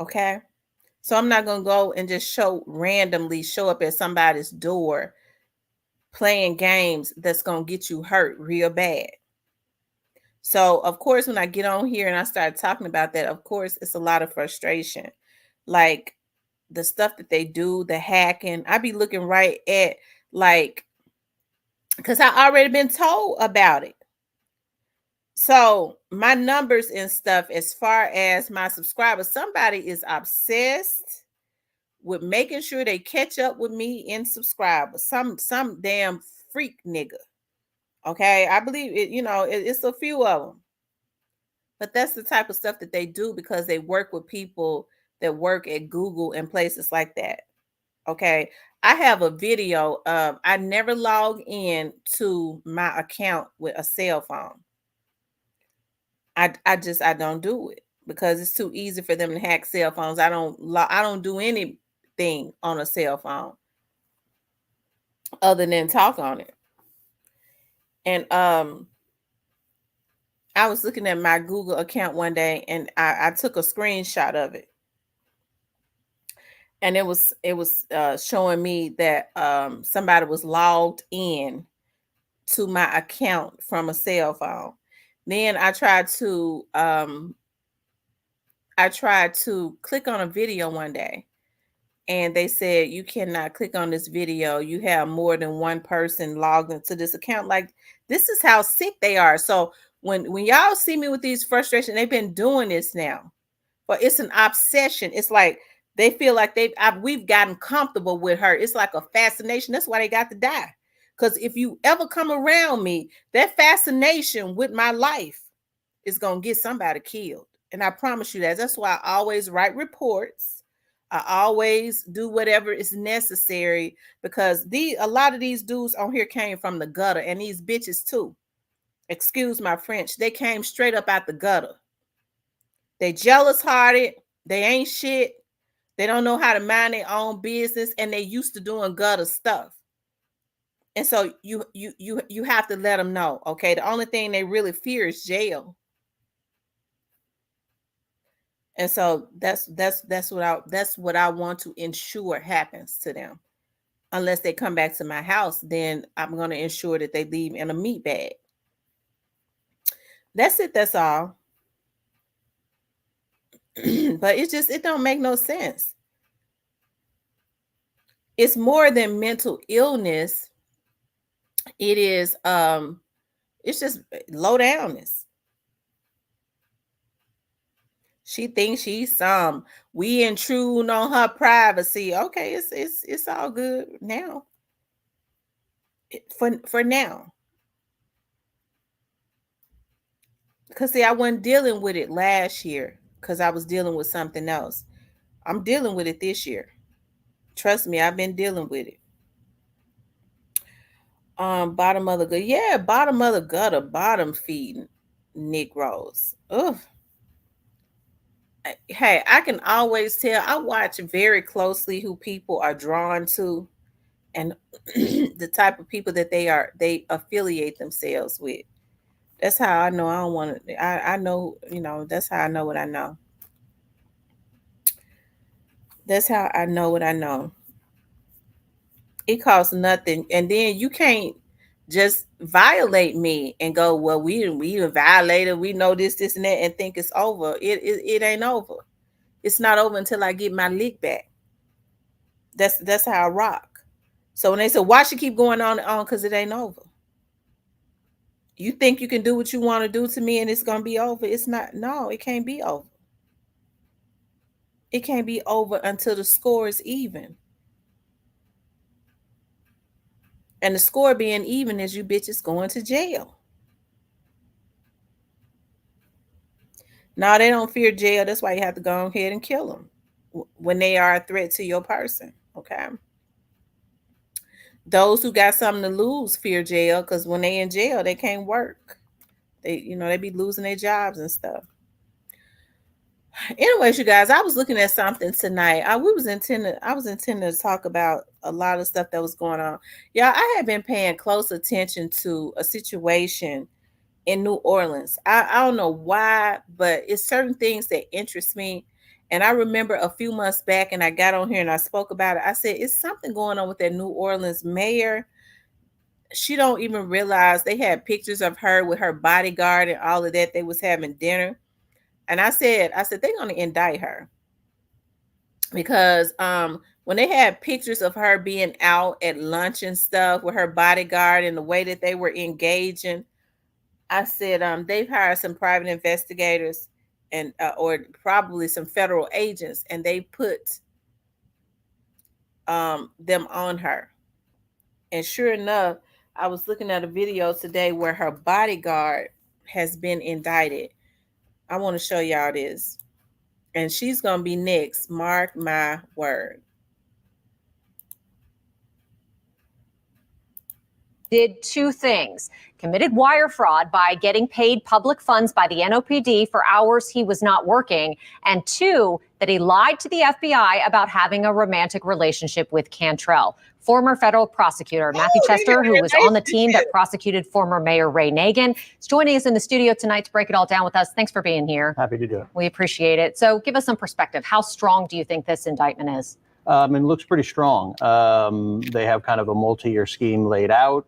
Okay. So I'm not gonna go and just randomly show up at somebody's door playing games that's gonna get you hurt real bad. So of course, when I get on here and I start talking about that, of course, it's a lot of frustration. Like the stuff that they do, the hacking, I be looking right at, like, because I already been told about it. So my numbers and stuff, as far as my subscribers, somebody is obsessed with making sure they catch up with me in subscribers. Some damn freak nigga. Okay, I believe it. It's a few of them, but that's the type of stuff that they do because they work with people that work at Google and places like that. Okay, I have a video of I never log in to my account with a cell phone. I don't do it because it's too easy for them to hack cell phones. I don't do anything on a cell phone other than talk on it. And I was looking at my Google account one day and I took a screenshot of it. And it was showing me that somebody was logged in to my account from a cell phone. Then I tried to click on a video one day and they said you cannot click on this video. You have more than one person logged into this account. Like, this is how sick they are. So when y'all see me with these frustrations, they've been doing this now. But it's an obsession. It's like they feel like we've gotten comfortable with her. It's like a fascination. That's why they got to die. Because if you ever come around me, that fascination with my life is gonna get somebody killed. And I promise you that. That's why I always write reports. I always do whatever is necessary because a lot of these dudes on here came from the gutter, and these bitches too. Excuse my French. They came straight up out the gutter. They jealous hearted. They ain't shit. They don't know how to mind their own business, and they used to doing gutter stuff. And so you have to let them know, okay? The only thing they really fear is jail. And so that's what I want to ensure happens to them. Unless they come back to my house, then I'm going to ensure that they leave in a meat bag. That's it. That's all. But it don't make no sense. It's more than mental illness. It is it's just low downness. She thinks she's we intrude on her privacy. Okay, it's all good now. For now. Because see, I wasn't dealing with it last year because I was dealing with something else. I'm dealing with it this year. Trust me, I've been dealing with it. Bottom of the gutter. Yeah, bottom of the gutter, bottom feeding Negroes. Ugh. Hey, I can always tell. I watch very closely who people are drawn to and the type of people that they affiliate themselves with. That's how I know I don't want to. I know, that's how I know what I know. That's how I know what I know. It costs nothing, and then you can't just violate me and go, well, we violated, we know this and that, and think it's over. It ain't over. It's not over until I get my lick back. That's how I rock. So when they say why she keep going on and on, because it ain't over. You think you can do what you want to do to me and it's gonna be over? It's not. No, it can't be over. It can't be over until the score is even. And the score being even is you bitches going to jail. No, they don't fear jail. That's why you have to go ahead and kill them when they are a threat to your person. Okay. Those who got something to lose fear jail because when they in jail, they can't work. They be losing their jobs and stuff. Anyways, you guys, I was looking at something tonight. I was intending to talk about a lot of stuff that was going on. Yeah, I have been paying close attention to a situation in New Orleans. I don't know why, but it's certain things that interest me. And I remember a few months back, and I got on here and I spoke about it. I said, it's something going on with that New Orleans mayor. She don't even realize they had pictures of her with her bodyguard and all of that. They was having dinner. And I said, they're going to indict her. Because when they had pictures of her being out at lunch and stuff with her bodyguard and the way that they were engaging, I said, they've hired some private investigators and or probably some federal agents, and they put them on her. And sure enough, I was looking at a video today where her bodyguard has been indicted. I want to show y'all this. And she's going to be next. Mark my word. Did two things: committed wire fraud by getting paid public funds by the NOPD for hours he was not working, and two, that he lied to the FBI about having a romantic relationship with Cantrell. Former federal prosecutor Matthew Chester, who was on the team that prosecuted former Mayor Ray Nagin, is joining us in the studio tonight to break it all down with us. Thanks for being here. Happy to do it. We appreciate it. So give us some perspective. How strong do you think this indictment is? It looks pretty strong. They have kind of a multi-year scheme laid out.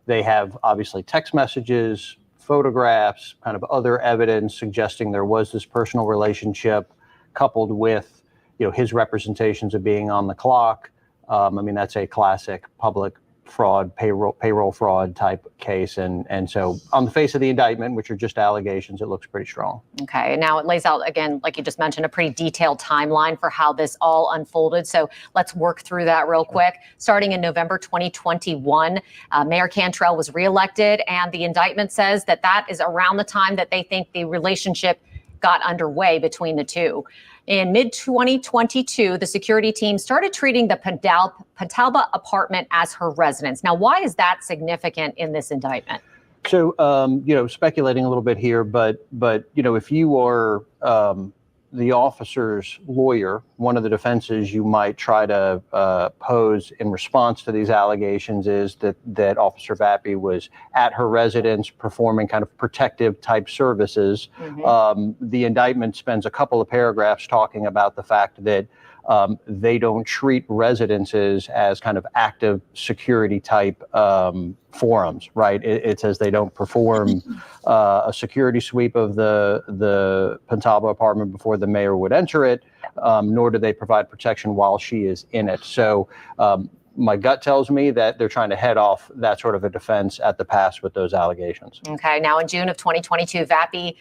They have obviously text messages, photographs, kind of other evidence suggesting there was this personal relationship, coupled with, his representations of being on the clock. That's a classic public fraud, payroll fraud type case. And so on the face of the indictment, which are just allegations, it looks pretty strong. Okay. Now it lays out, again, like you just mentioned, a pretty detailed timeline for how this all unfolded. So let's work through that real quick. Starting in November 2021, Mayor Cantrell was reelected, and the indictment says that is around the time that they think the relationship got underway between the two. In mid-2022, the security team started treating the Pentalba apartment as her residence. Now, why is that significant in this indictment? So, speculating a little bit here, but if you are the officer's lawyer, one of the defenses you might try to pose in response to these allegations is that Officer Vappy was at her residence performing kind of protective type services. Mm-hmm. The indictment spends a couple of paragraphs talking about the fact that they don't treat residences as kind of active security type forums, right? It says they don't perform a security sweep of the Pentalba apartment before the mayor would enter it, nor do they provide protection while she is in it. So my gut tells me that they're trying to head off that sort of a defense at the pass with those allegations. Okay. Now, in June of 2022, Vappy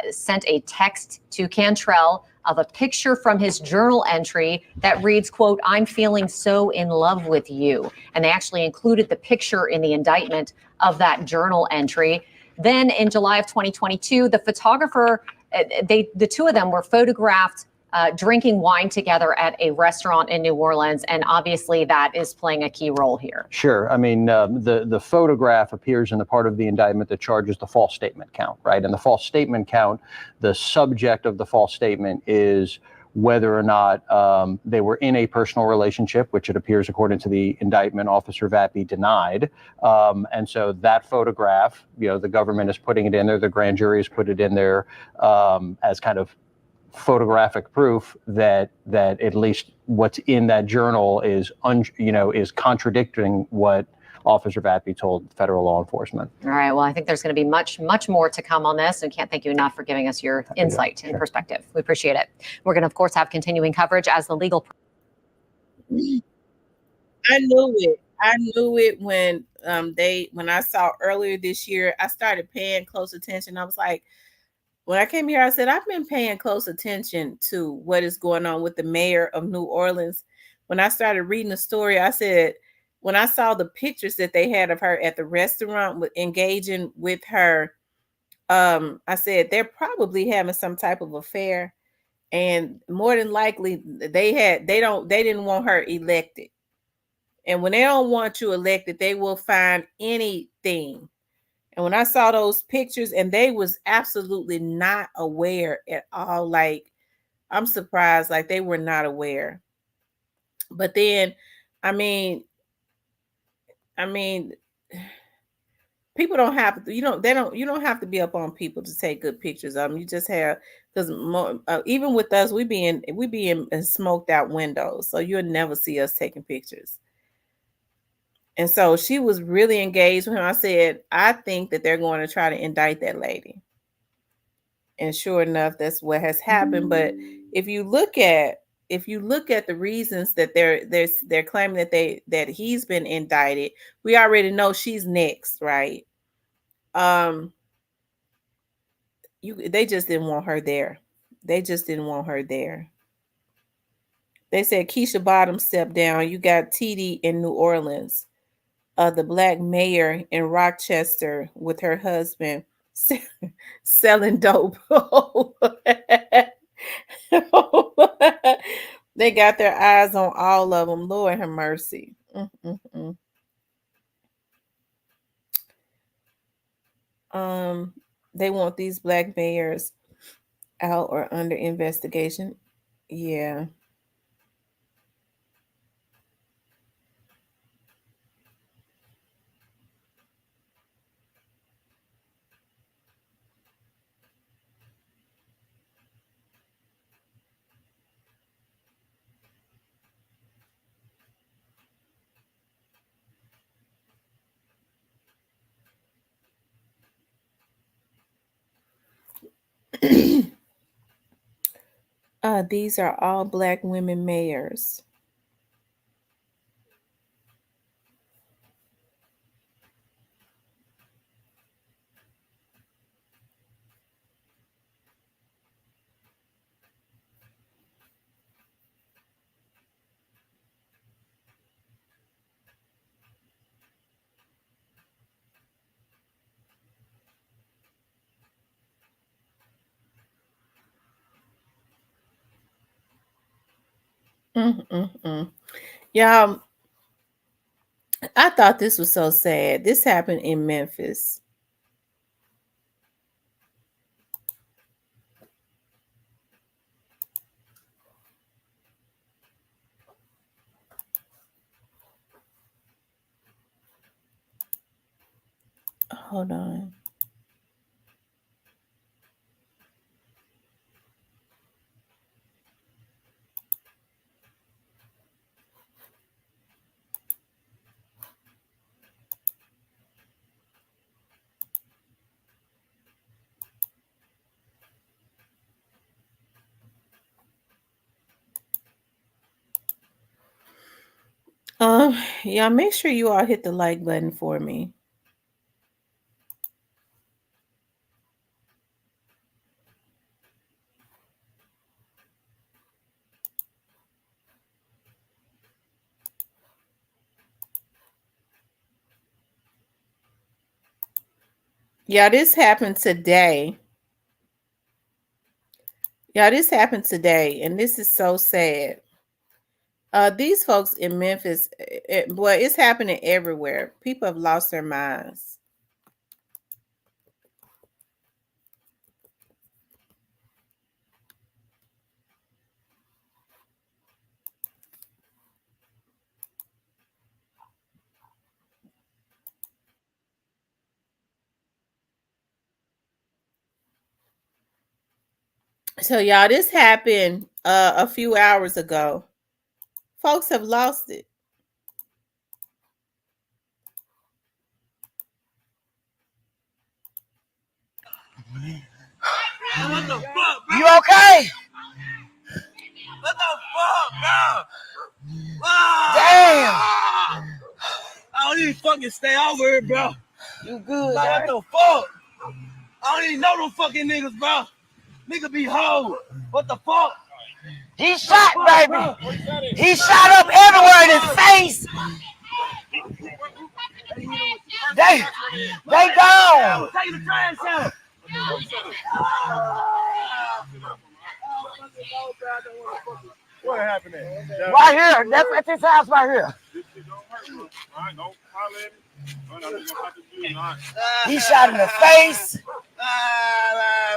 sent a text to Cantrell of a picture from his journal entry that reads, quote, "I'm feeling so in love with you." And they actually included the picture in the indictment of that journal entry. Then in July of 2022, the photographer, the two of them were photographed drinking wine together at a restaurant in New Orleans. And obviously that is playing a key role here. Sure. The photograph appears in the part of the indictment that charges the false statement count, right? And the false statement count, the subject of the false statement is whether or not they were in a personal relationship, which it appears, according to the indictment, Officer Vappy denied. And so that photograph, the government is putting it in there, the grand jury has put it in there as kind of photographic proof that at least what's in that journal is contradicting what Officer Vappy told federal law enforcement. All right. Well, I think there's going to be much more to come on this, and can't thank you enough for giving us your insight and perspective. We appreciate it. We're going to, of course, have continuing coverage as the legal. I knew it when I saw earlier this year. I started paying close attention. I was like, when I came here, I said, I've been paying close attention to what is going on with the mayor of New Orleans. When I started reading the story, I said, when I saw the pictures that they had of her at the restaurant engaging with her, I said, they're probably having some type of affair. And more than likely, they didn't want her elected. And when they don't want you elected, they will find anything. And when I saw those pictures, and they was absolutely not aware at all, like, I'm surprised, like they were not aware. But then, people don't have to, you don't have to be up on people to take good pictures of them. You just have, because even with us, we be in smoked out windows, so you'll never see us taking pictures. And so she was really engaged with him. I said, I think that they're going to try to indict that lady. And sure enough, that's what has happened. But if you look at the reasons that they're claiming that he's been indicted, we already know she's next, right? They just didn't want her there. They just didn't want her there. They said Keisha Bottoms stepped down. You got TD in New Orleans. The black mayor in Rochester with her husband selling dope. They got their eyes on all of them. Lord have mercy. Um, they want these black mayors out or under investigation. Yeah. These are all black women mayors. Mm-mm-mm. Yeah, I thought this was so sad. This happened in Memphis. Hold on. Yeah, make sure you all hit the like button for me. Yeah, this happened today. Yeah, this happened today, and this is so sad. These folks in Memphis, boy, it's happening everywhere. People have lost their minds. So, y'all, this happened a few hours ago. Folks have lost it. What the fuck, bro? You okay? What the fuck, bro? Damn! I don't even fucking stay over here, bro. You good? Like, what the fuck? I don't even know them fucking niggas, bro. Nigga be hoe. What the fuck? He shot, baby. Bro? He shot up everywhere in his face. They gone. Take the trash out. What happened there? Right here. That's at this house right here. He shot in the face.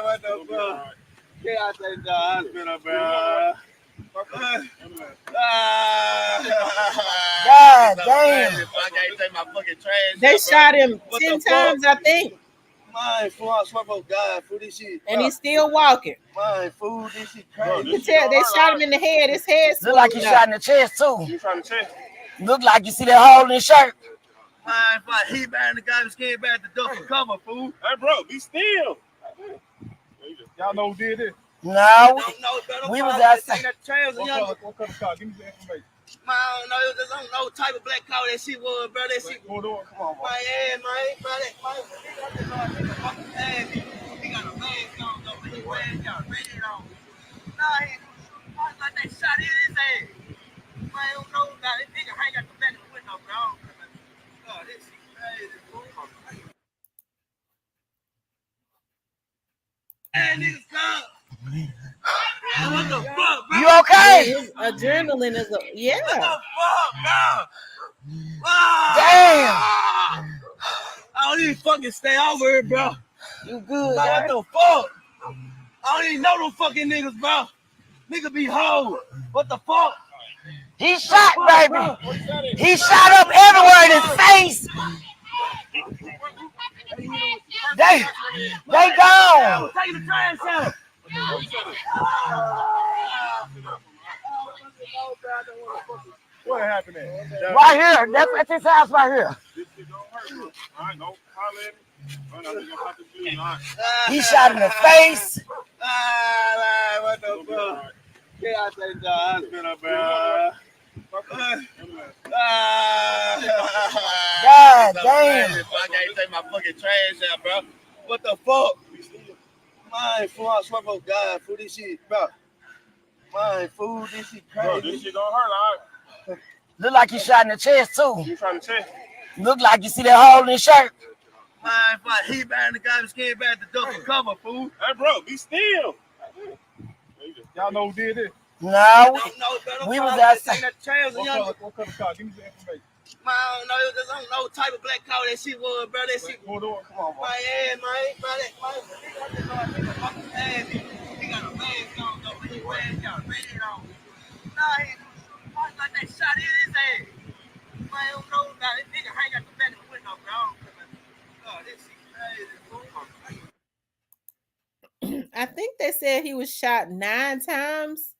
What the fuck? Get out that hospital, bro. God damn. They shot him 10 times, I think. My fool, God, fool, this shit. And he's still walking. My fool, this shit crazy. You can tell they shot him in the head. His head look like he shot in the chest too. You shot in the chest? Look like you see that hole in his shirt. My fuck, he behind the guy who scared back the door for cover, fool. Hey, bro, be still. Y'all know who did this? No, we was outside. What color car? Give me the information. I don't know what type of black car that shit was, bro. That shit. Come on, bro. My ass, man. He got a mask on, though, but he got a red on. Nah, he like they shot in his ass. Man, I don't know about it. Nigga, I ain't got the back of the window, bro. What the fuck, bro? You okay? Yeah, his adrenaline is yeah. What the fuck, bro? Damn. I don't even fucking stay over here, bro. You good? Like, what the fuck? I don't even know them fucking niggas, bro. Nigga be hoe. What the fuck? He shot, baby. Bro? He shot up everywhere in his face. They gone. Taking the trash out. What happened there? Right here. That's at this house right here. He shot in the face. What the fuck? Yeah, I think the hospital, bro. God damn. I can't take my fucking trash out, bro. What the fuck? My fool, I swear for God, fool, this shit, bro. My fool, this shit crazy. Bro, this shit don't hurt, all right? Look like you shot in the chest, too. You shot in the chest? Look like you see that hole in his shirt. My fuck, he behind the guy's skin back the door for cover, fool. Hey, bro, be still. Y'all know who did it? No, we was outside. What color car? Give me some information. Man, I don't know. I don't know what type of black car that shit was, bro. That shit. Come on, man. He got a mask on, though. He got a band on. Nah, he got that shot in his head. Man, I don't know about it. Nigga hang out the back of the window, bro. Oh, this shit crazy. I think they said he was shot 9 times.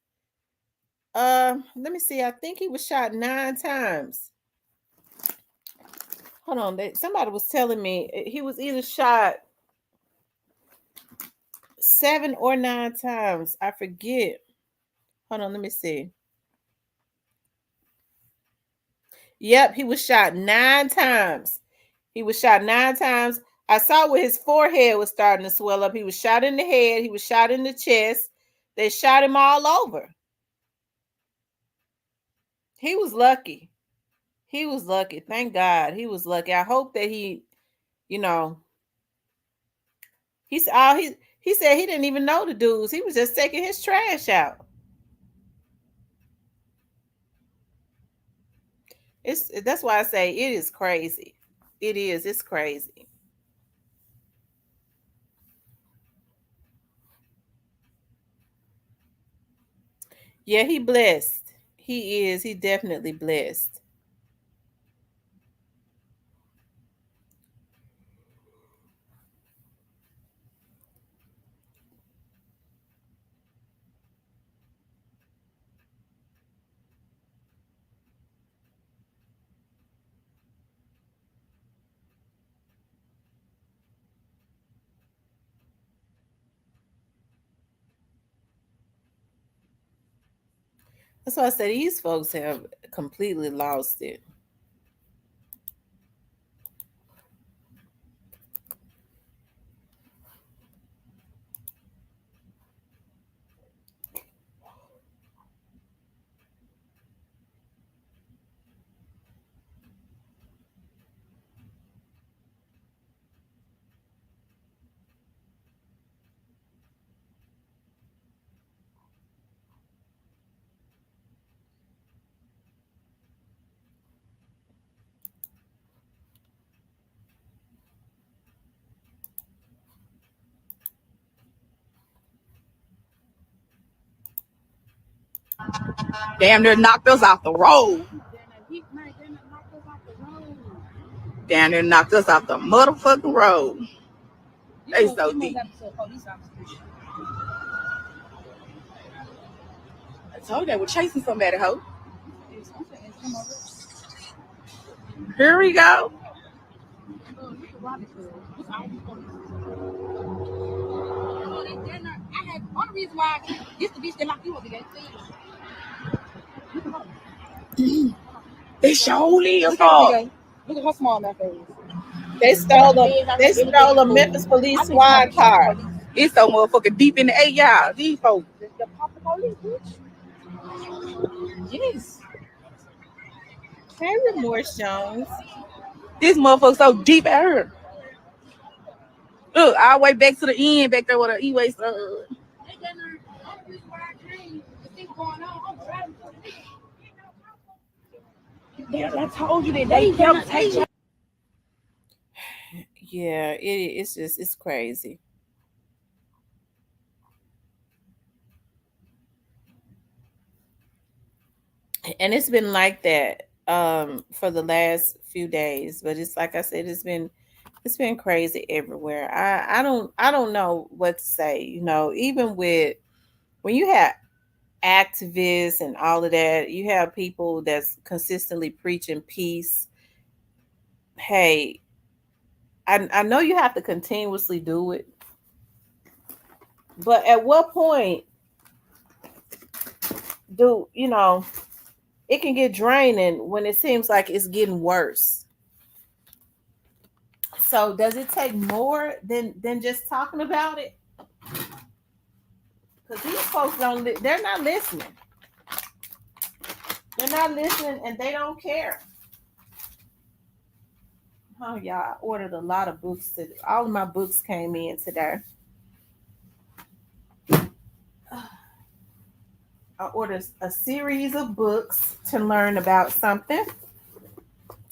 Let me see. I think he was shot 9 times. Hold on. Somebody was telling me he was either shot 7 or 9 times. I forget. Hold on. Let me see. Yep, he was shot 9 times. He was shot 9 times. I saw where his forehead was starting to swell up. He was shot in the head. He was shot in the chest. They shot him all over. He was lucky. He was lucky. Thank God. He was lucky. I hope that he, he said he didn't even know the dudes. He was just taking his trash out. That's why I say it is crazy. It is. It's crazy. Yeah, he blessed. He is. He definitely blessed. That's why I said these folks have completely lost it. Damn near knocked us off the road. Damn near knocked us off the motherfucking road. They so deep. I told you they were chasing somebody, ho. Here we go. I had one reason why this the bitch that locked you up again. They surely is. Look at her small mouth face. They stole a Memphis police squad car. It's so motherfucking deep in the A, y'all. These folks. The pop the police, bitch. Yes. Hey, Remorse Jones. This motherfucker so deep out here. Look, all the way back to the end, back there with the E-way. Yeah, I told you that they kept taking. Yeah, it's crazy. And it's been like that for the last few days, but it's like I said, it's been crazy everywhere. I don't know what to say, even with when you have activists and all of that, you have people that's consistently preaching peace. Hey, I know you have to continuously do it, but at what point do it can get draining when it seems like it's getting worse? So does it take more than just talking about it? Because these folks they're not listening. They're not listening and they don't care. Oh, y'all, I ordered a lot of books today. All of my books came in today. I ordered a series of books to learn about something,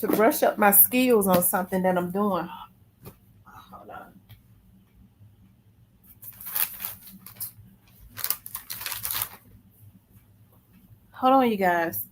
to brush up my skills on something that I'm doing. Hold on. Hold on, you guys.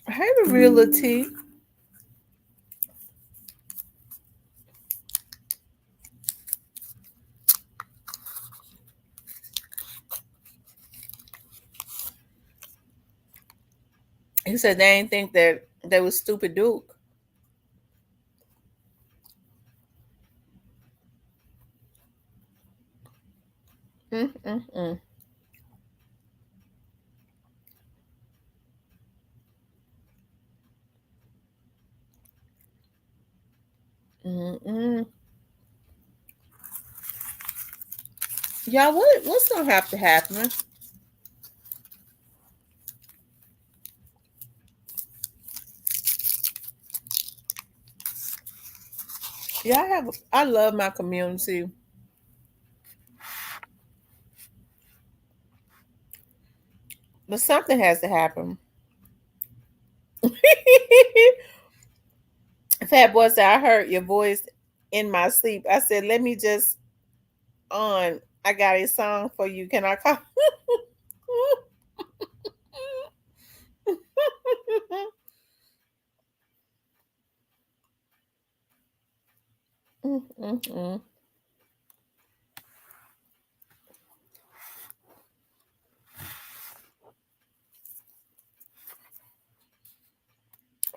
Hey, the realty. He said they didn't think that they was stupid Duke. Mm-mm-mm. Mm-mm. Y'all, what's gonna have to happen? Yeah, I love my community. But something has to happen. Fat boy said, I heard your voice in my sleep. I said, let me just on. I got a song for you. Can I call? Mm-mm-mm.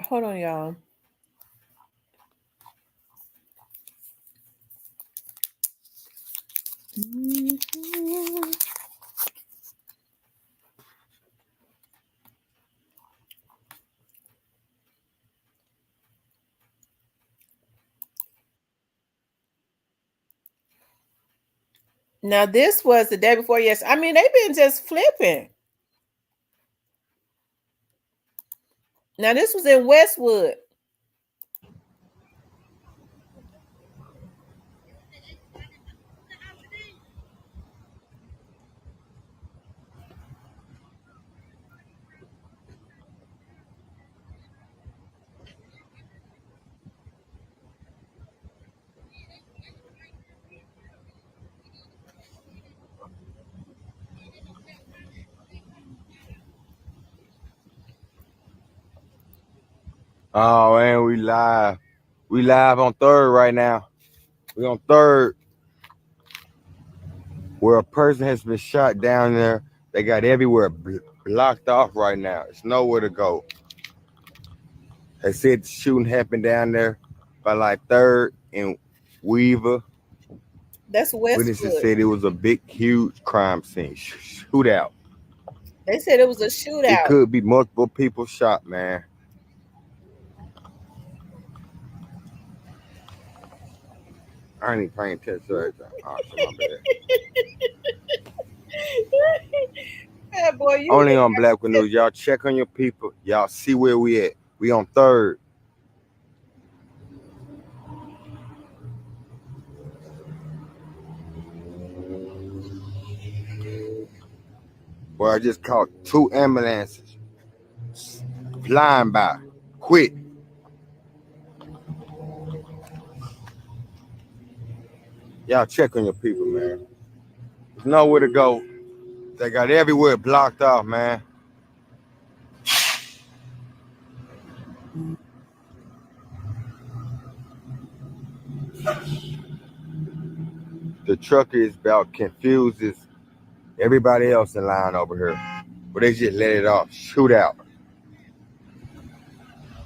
Hold on, y'all. Mhm. Now this was the day before yesterday. I mean, they've been just flipping. Now this was in Westwood. Oh man, we live. We live on third right now. We on third. where a person has been shot down there. They got everywhere blocked off right now. It's nowhere to go. They said the shooting happened down there by like 3rd and Weaver. That's Witnesses Westwood. said it was a big, huge crime scene shootout. They said it was a It shootout. could be multiple people shot, man. I ain't even paying attention to everything. Oh, shit, my bad. Yeah, boy, you Only really on Black News. Y'all check on your people. Y'all see where we at. We on 3rd. Boy, I just caught 2 ambulances flying by. Quick. Y'all check on your people, man. There's nowhere to go. They got everywhere blocked off, man. The trucker is about confuses everybody else in line over here. But they just let it off. Shoot out.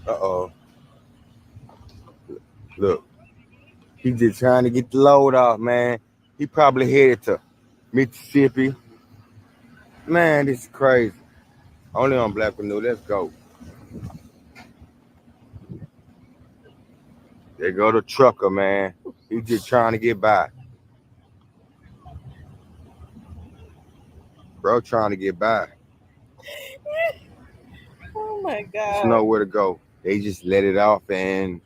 Uh-oh. Look. He just trying to get the load off, man. He probably headed to Mississippi. Man, this is crazy. Only on Black News. Let's go. There go the trucker, man. He just trying to get by. Bro trying to get by. Oh my God. There's nowhere to go. They just let it off. And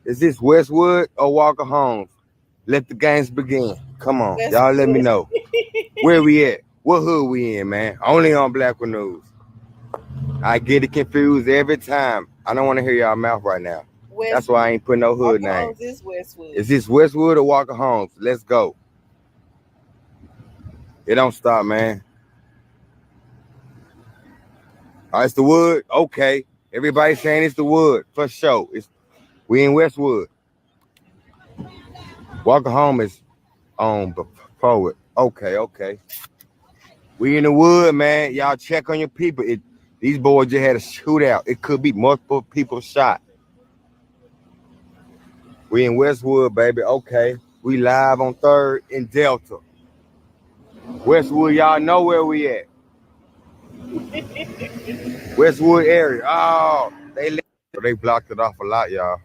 is this Westwood or Walker Homes? Let the games begin. Come on. Westwood. Y'all let me know. Where we at? What hood we in, man? Only on Black News. I get it confused every time. I don't want to hear y'all mouth right now. Westwood. That's why I ain't putting no hood Walker name. Homes is Westwood. Is this Westwood or Walker Homes? Let's go. It don't stop, man. Oh, it's the wood? Okay. Everybody saying it's the wood. For sure. We in Westwood. Walker Home is on forward. Okay. We in the wood, man. Y'all check on your people. These boys just had a shootout. It could be multiple people shot. We in Westwood, baby. Okay. We live on 3rd in Delta. Westwood, y'all know where we at. Westwood area. Oh, they blocked it off a lot, y'all.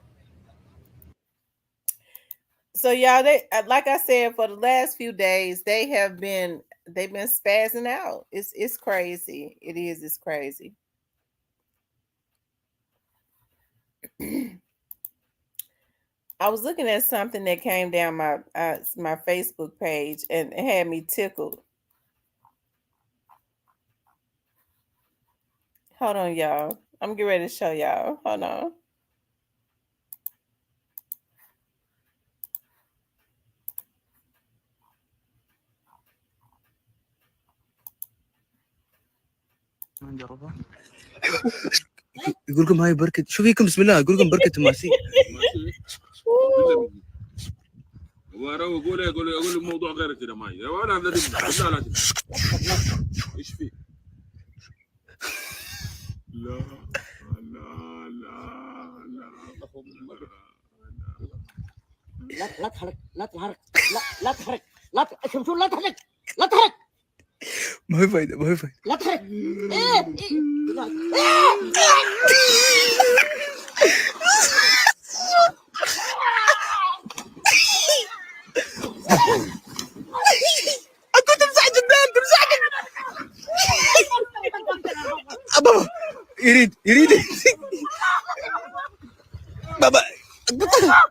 So y'all, they like I said, for the last few days, they've been spazzing out. It's crazy. It is. It's crazy. I was looking at something that came down my Facebook page and it had me tickled. Hold on, y'all. I'm getting ready to show y'all. Hold on. يقول لكم هاي بركة شو فيكم بسم الله يقول لكم بركة ماسي اقول موضوع غير كده ماي ولا لا ايش فيه لا لا تحرك لا تحرك لا تحرك لا شمشون لا تحرك لا تحرك ما هي فايدة لا تحرك كنت تمسح جدان تمسحك بابا يريد بابا روح بسرعة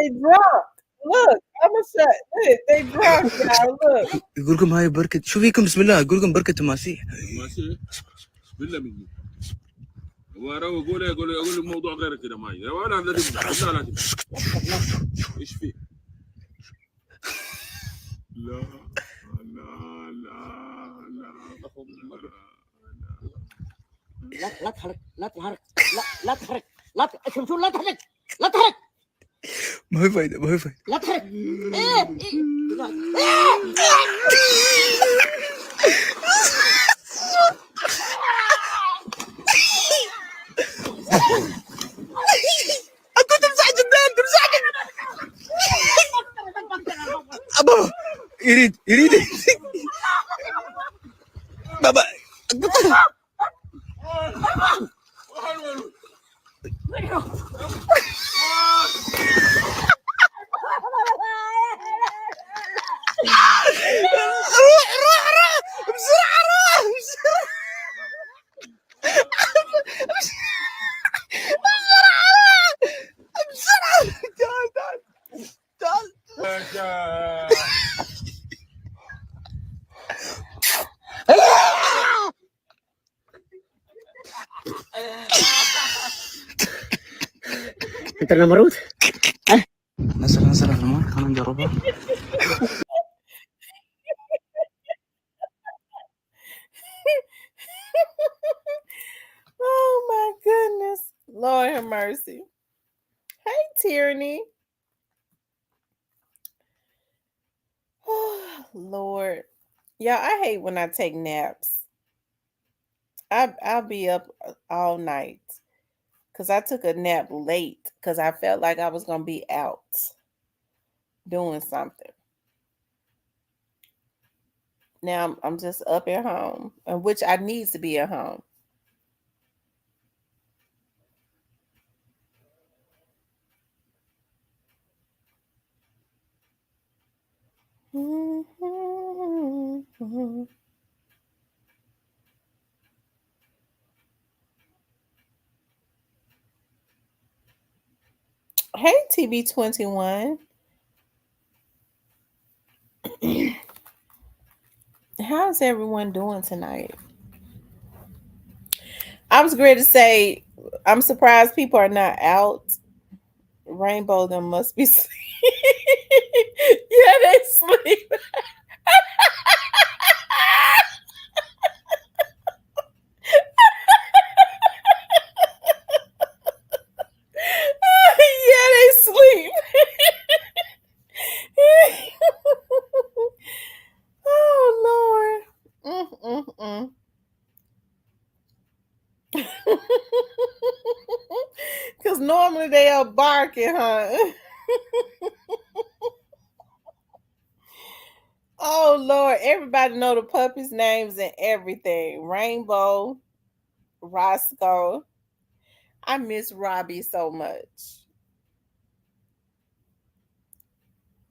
They drunk. Look, I'm gonna shut. Look, they drunk, y'all. Look. يقول لكم هاي بركة شو فيكم بسم الله يقول لكم بركة المسيح. ماشي بالله مني وراو يقول الموضوع غير كده معي ولا لا تبدا لا تبدا ايش في لا لا لا لا تحرك لا تحرك لا تحرك لا شمشون لا تحرك لا تحرك ما هي فايدة ما هي فايدة. لا تحرك أكو تمسح جدان تمسح أبا يريد بابا روح بسرعة روح بسرعة تعال انت النمرود نزل في الماء خلينا نجربها. Oh my goodness. Lord have mercy. Hey, Tierney. Oh, Lord. Y'all, I hate when I take naps. I'll be up all night because I took a nap late because I felt like I was going to be out doing something. Now I'm just up at home, which I need to be at home. Hey, TB21. How's everyone doing tonight? I was great to say I'm surprised people are not out. Rainbow them must be sleep. Yeah, they sleep. Yeah, they sleep. Oh Lord. Because normally they are barking, huh? Oh Lord, everybody know the puppies' names and everything. Rainbow, Roscoe. I miss Robbie so much.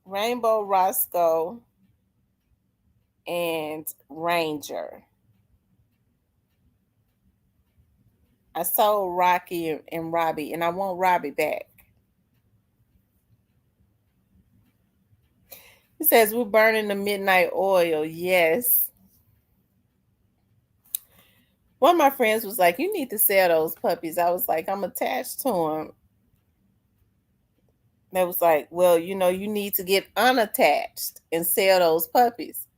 Rainbow, Roscoe, and Ranger. I sold Rocky and Robbie, and I want Robbie back. He says we're burning the midnight oil. Yes. One of my friends was like, "You need to sell those puppies." I was like, "I'm attached to them." They was like, "Well, you need to get unattached and sell those puppies."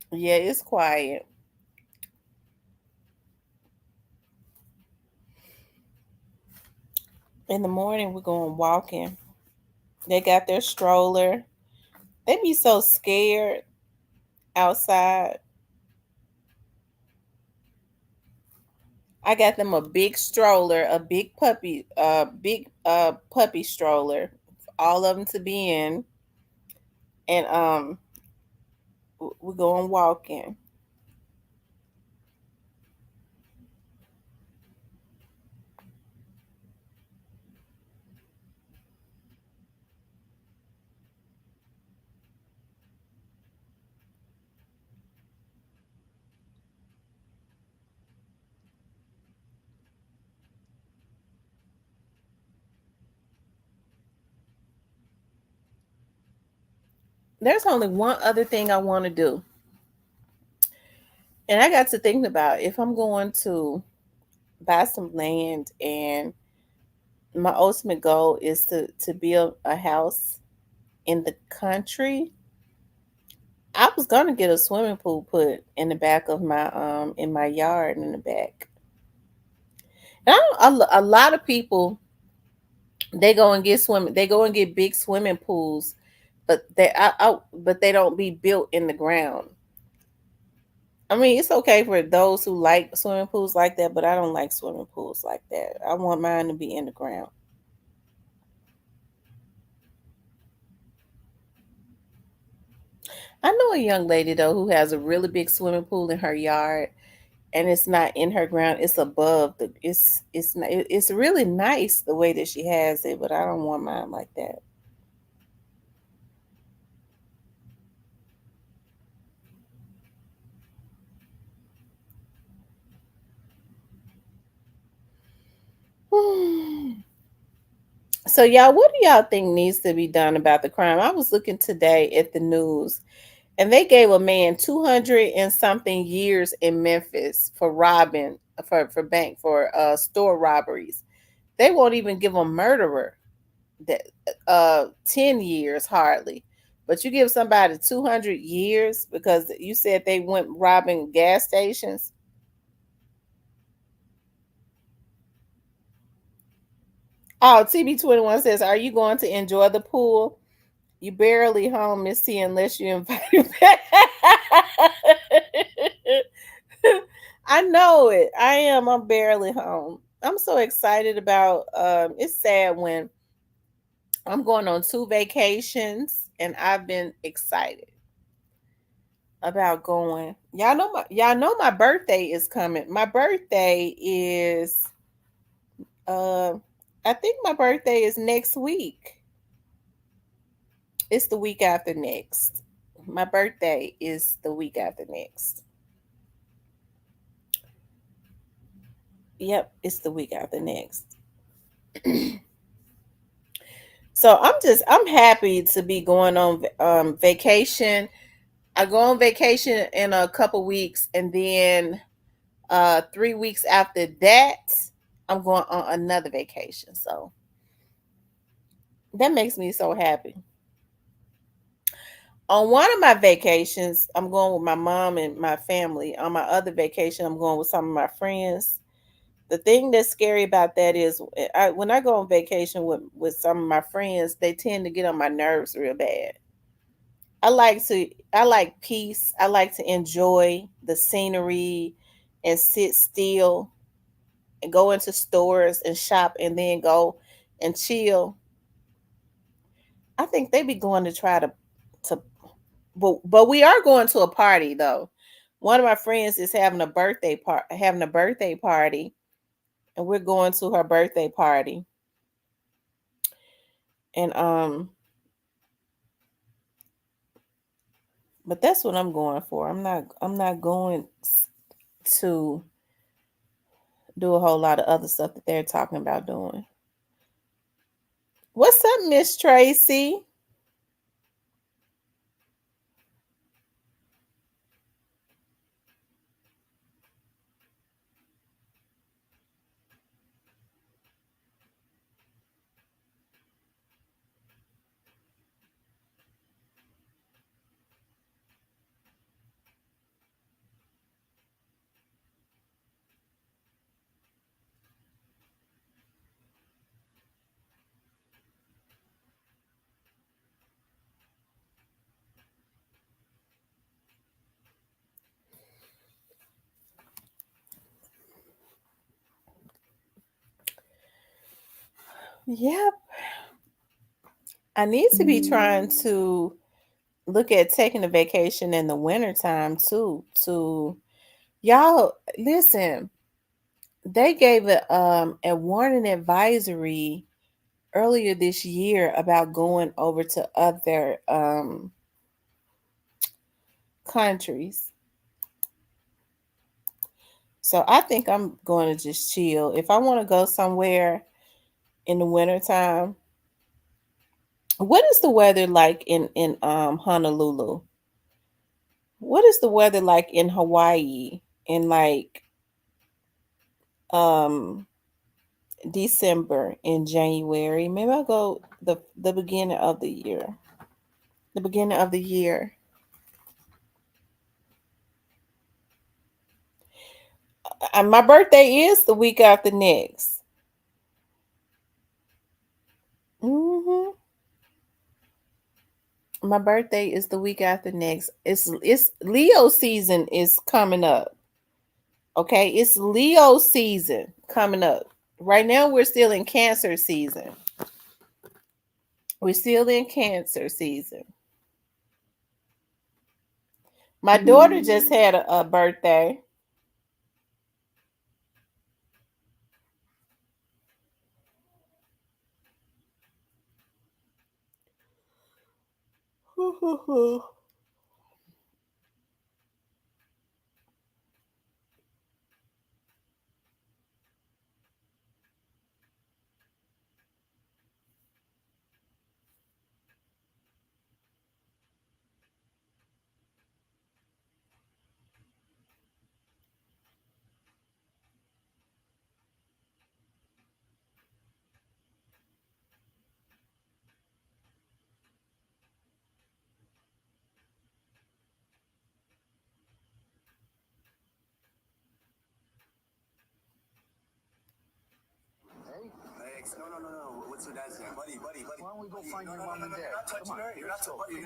Yeah, it's quiet. In the morning, we're going walking. They got their stroller. They be so scared outside. I got them a big stroller, a big puppy stroller, all of them to be in, and we're going walking. there's only one other thing I want to do. And I got to thinking about if I'm going to buy some land, and my ultimate goal is to build a house in the country. I was gonna get a swimming pool put in the back of my in my yard in the back. And a lot of people, they go and get swimming. They go and get big swimming pools, but but they don't be built in the ground. I mean, it's okay for those who like swimming pools like that, but I don't like swimming pools like that. I want mine to be in the ground. I know a young lady though who has a really big swimming pool in her yard, and it's not in her ground. It's above the. It's really nice the way that she has it, but I don't want mine like that. So y'all, what do y'all think needs to be done about the crime? I was looking today at the news, and they gave a man 200 and something years in Memphis for robbing for bank for store robberies. They won't even give a murderer that 10 years hardly. But you give somebody 200 years because you said they went robbing gas stations. Oh, TB21 says, "Are you going to enjoy the pool? You barely home, Miss T, unless you invite me back." I know it. I am. I'm barely home. I'm so excited about. It's sad when I'm going on 2 vacations, and I've been excited about going. Y'all know my birthday is coming. My birthday is uh I think my birthday is next week. It's the week after next. My birthday is the week after next. Yep, it's the week after next. So I'm happy to be going on vacation. I go on vacation in a couple weeks, and then 3 weeks after that, I'm going on another vacation. So that makes me so happy. On one of my vacations, I'm going with my mom and my family. On my other vacation, I'm going with some of my friends. The thing that's scary about that is when I go on vacation with some of my friends, they tend to get on my nerves real bad. I like peace. I like to enjoy the scenery and sit still and go into stores and shop and then go and chill. I think they be going to try to but we are going to a party though. One of my friends is having a birthday party, and we're going to her birthday party. And but that's what I'm going for. I'm not going to do a whole lot of other stuff that they're talking about doing. What's up, Miss Tracy? Yep. I need to be trying to look at taking a vacation in the wintertime too. To y'all listen, they gave a warning advisory earlier this year about going over to other countries. So I think I'm going to just chill. If I want to go somewhere in the wintertime, What is the weather like in Honolulu? What is the weather like in Hawaii in like um December and January? Maybe I'll go the beginning of the year. The beginning of the year. My birthday is the week after next. Hmm. My birthday is the week after next. It's Leo season is coming up. Okay, it's Leo season coming up. Right now we're still in Cancer season. We're still in Cancer season. My daughter just had a birthday. No. What's your dad's name? Buddy. Why don't we go find your mom and dad? You're not touching her. You're not touching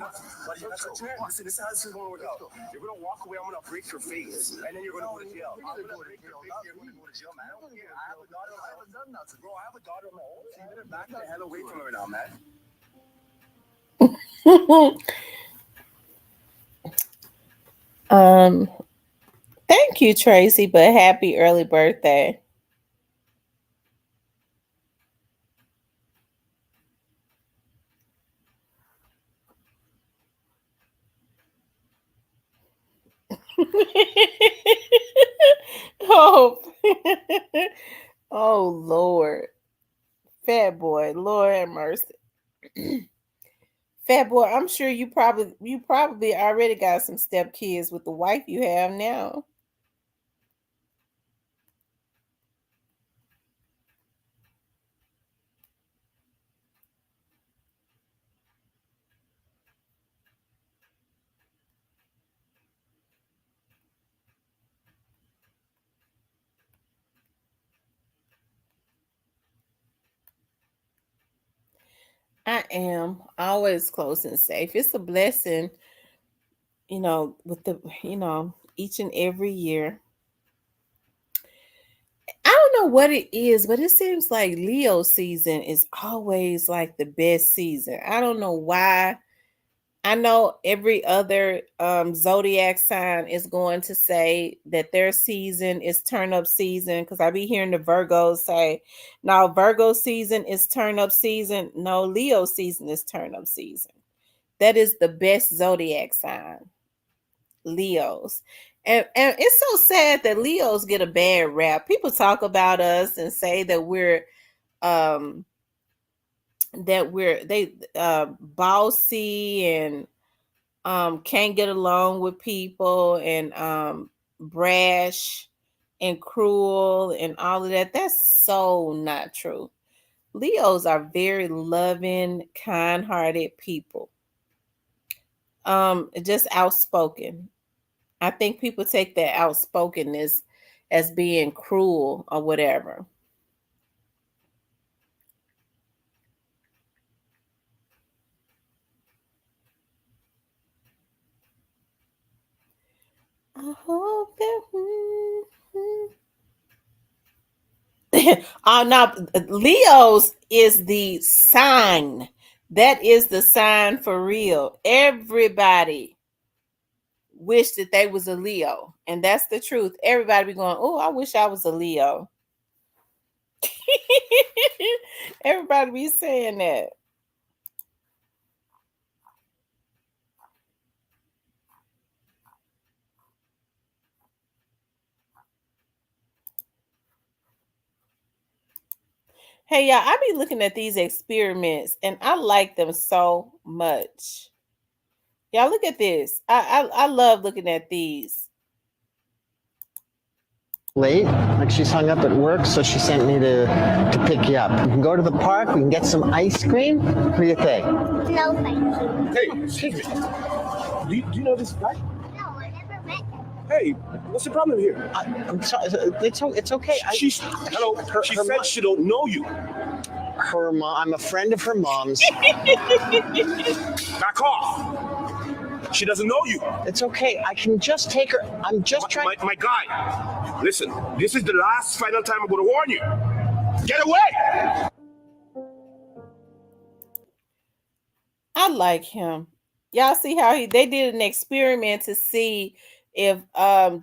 her. Listen, this is how this is going to work out. You're going to walk away. I'm going to break your face. And then you're going to go to jail. I'm going to break your face. You're going to go to jail, man. I don't care. I have a daughter. I haven't done nothing. Bro, I have a daughter of my own. So you better back the hell away from her now, man. Thank you, Tracy, but happy early birthday. Oh, oh Lord. Fat boy, Lord have mercy. Fat boy, I'm sure you probably already got some step kids with the wife you have now. I am always close and safe. It's a blessing, with each and every year. I don't know what it is, but it seems like Leo season is always like the best season. I don't know why. I know every other zodiac sign is going to say that their season is turn up season because I be hearing the Virgos say, no, Virgo season is turn up season. No, Leo season is turn up season. That is the best zodiac sign, Leos. And it's so sad that Leos get a bad rap. People talk about us and say that um we're bossy and can't get along with people and brash and cruel and all of that. That's so not true. Leos are very loving, kind-hearted people. Just outspoken. I think people take that outspokenness as being cruel or whatever. I hope that now Leo's is the sign. That is the sign for real. Everybody wish that they was a Leo, and that's the truth. Everybody be going, "Oh, I wish I was a Leo." Everybody be saying that. Hey y'all, I be looking at these experiments and I like them so much. Y'all look at this. I love looking at these. Late, like she's hung up at work, so she sent me to pick you up. We can go to the park, we can get some ice cream. What do you think? No, thank you. Hey, excuse me. Do you know this guy? No, I never met him. Hey, what's the problem here? I'm sorry, it's okay. Hello. She said she don't know you. Her mom. I'm a friend of her mom's. Back off. She doesn't know you. It's okay. I can just take her. I'm just trying. My guy, listen. This is the last final time I'm going to warn you. Get away! I like him. Y'all see how they did an experiment to see if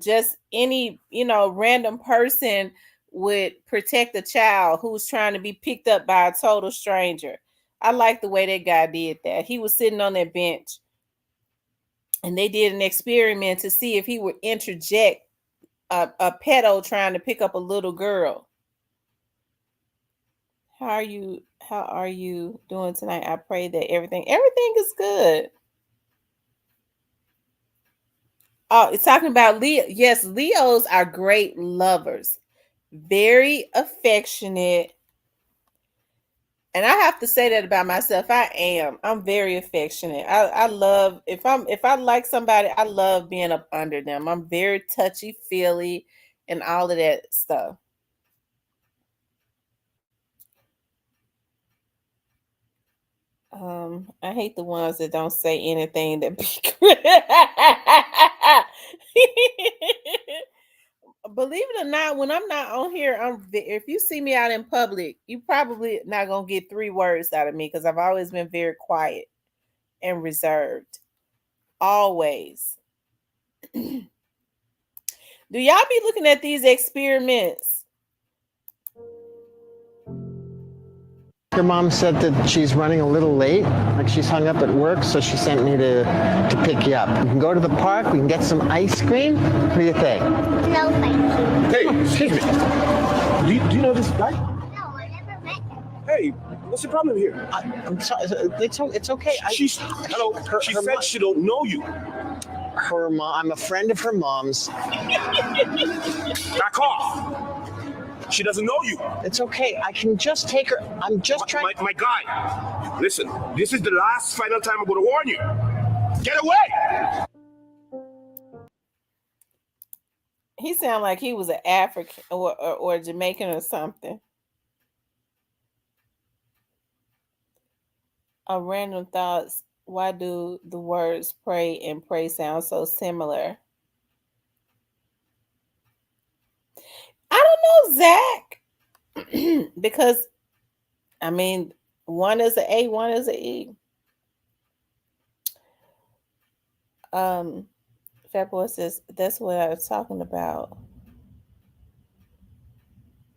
just any random person would protect a child who's trying to be picked up by a total stranger. I like the way that guy did that. He was sitting on that bench and they did an experiment to see if he would interject a pedo trying to pick up a little girl. How are you doing tonight? I pray that everything is good. Oh, it's talking about Leo. Yes, Leos are great lovers, very affectionate. And I have to say that about myself. I'm very affectionate. I love if I like somebody, I love being up under them. I'm very touchy-feely and all of that stuff. I hate the ones that don't say anything that be Believe it or not, when I'm not on here, if you see me out in public, you probably not gonna get 3 words out of me because I've always been very quiet and reserved. Always. Do y'all be looking at these experiments? Your mom said that she's running a little late, like she's hung up at work, so she sent me to pick you up. We can go to the park, we can get some ice cream. What do you think? No, thank you. Hey, excuse me. Do you know this guy? No, I never met him. Hey, what's the problem here? I'm sorry, it's okay. She said she don't know you. Her mom. I'm a friend of her mom's. Back off. She doesn't know you. It's okay. I can just take her. I'm just trying. My guy, listen. This is the last final time I'm going to warn you. Get away! He sounded like he was an African or Jamaican or something. A random thoughts. Why do the words pray and pray sound so similar? I don't know, Zach. Because, I mean, one is an A, one is an E. Fat Boy says, that's what I was talking about.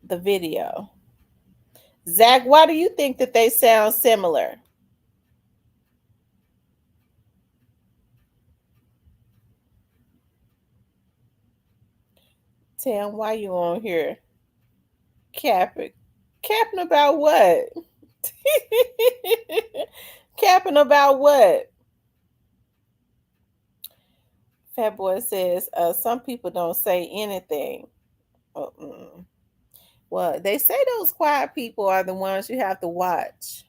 The video. Zach, why do you think that they sound similar? Tam, why you on here? Capping about what? Capping about what? Fat Boy says, some people don't say anything. Well, they say those quiet people are the ones you have to watch.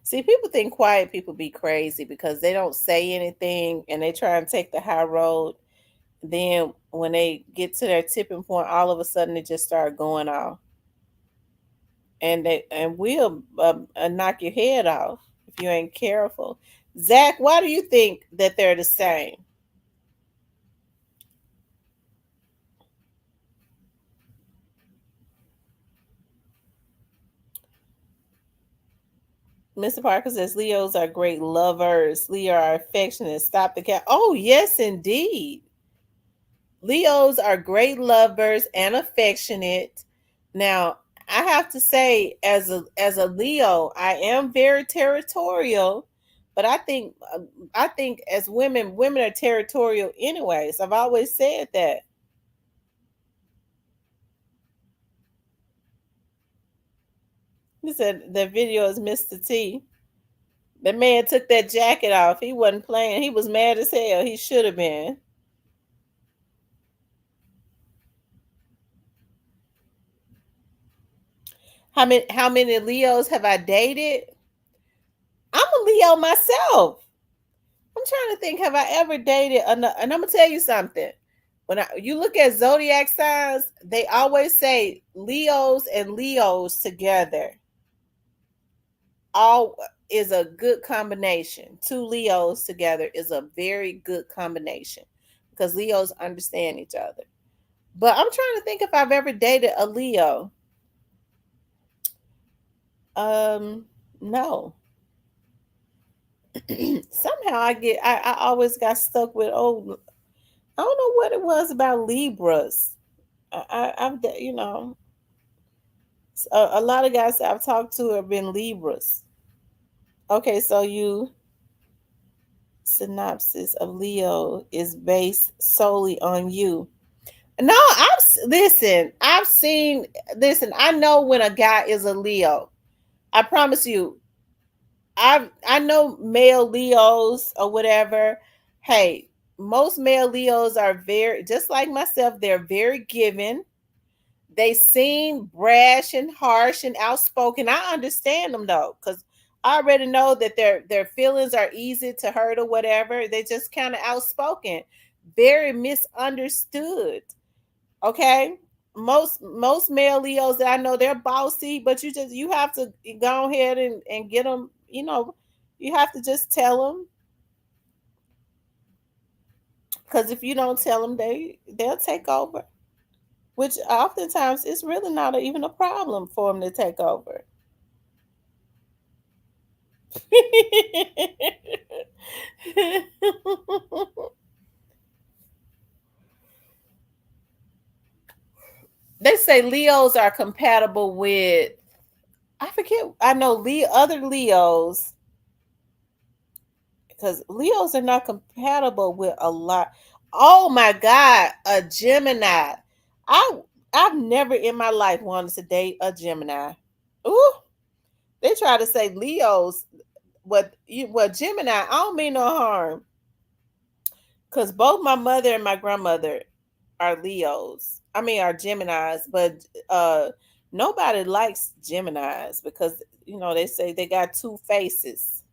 See, people think quiet people be crazy because they don't say anything and they try and take the high road. Then when they get to their tipping point, all of a sudden they just start going off. And will knock your head off if you ain't careful. Zach, why do you think that they're the same? Mr. Parker says Leos are great lovers. Leo are affectionate. Stop the cat. Oh, yes, indeed. Leos are great lovers and affectionate. Now, I have to say, as a Leo, I am very territorial, but I think as women are territorial anyways. I've always said that. He said the video is Mr. T. The man took that jacket off. He wasn't playing. He was mad as hell. He should have been. How many Leos have I dated? I'm a Leo myself. I'm trying to think, have I ever dated another? And I'm gonna tell you something. When you look at zodiac signs, they always say Leos and Leos together all is a good combination. Two Leos together is a very good combination because Leos understand each other. But I'm trying to think if I've ever dated a Leo. No. Somehow I always got stuck with, oh, I don't know what it was about Libras. I've a lot of guys that I've talked to have been Libras. Okay, so you synopsis of Leo is based solely on you. No, I've seen, listen, I know when a guy is a Leo. I promise you. I know male Leos or whatever. Hey, most male Leos are very, just like myself, they're very giving. They seem brash and harsh and outspoken. I understand them though, because I already know that their feelings are easy to hurt or whatever. They just kind of outspoken, very misunderstood. Okay. Most male Leos that I know, they're bossy, but you have to go ahead and get them, you have to just tell them, because if you don't tell them, they'll take over, which oftentimes it's really not even a problem for them to take over. They say Leos are compatible with, I forget, I know other Leos, because Leos are not compatible with a lot. Oh my God, a Gemini. I've never in my life wanted to date a Gemini. Ooh, they try to say Leos, Gemini. I don't mean no harm, because both my mother and my grandmother are Leos. I mean, are Geminis, but nobody likes Geminis because they say they got two faces.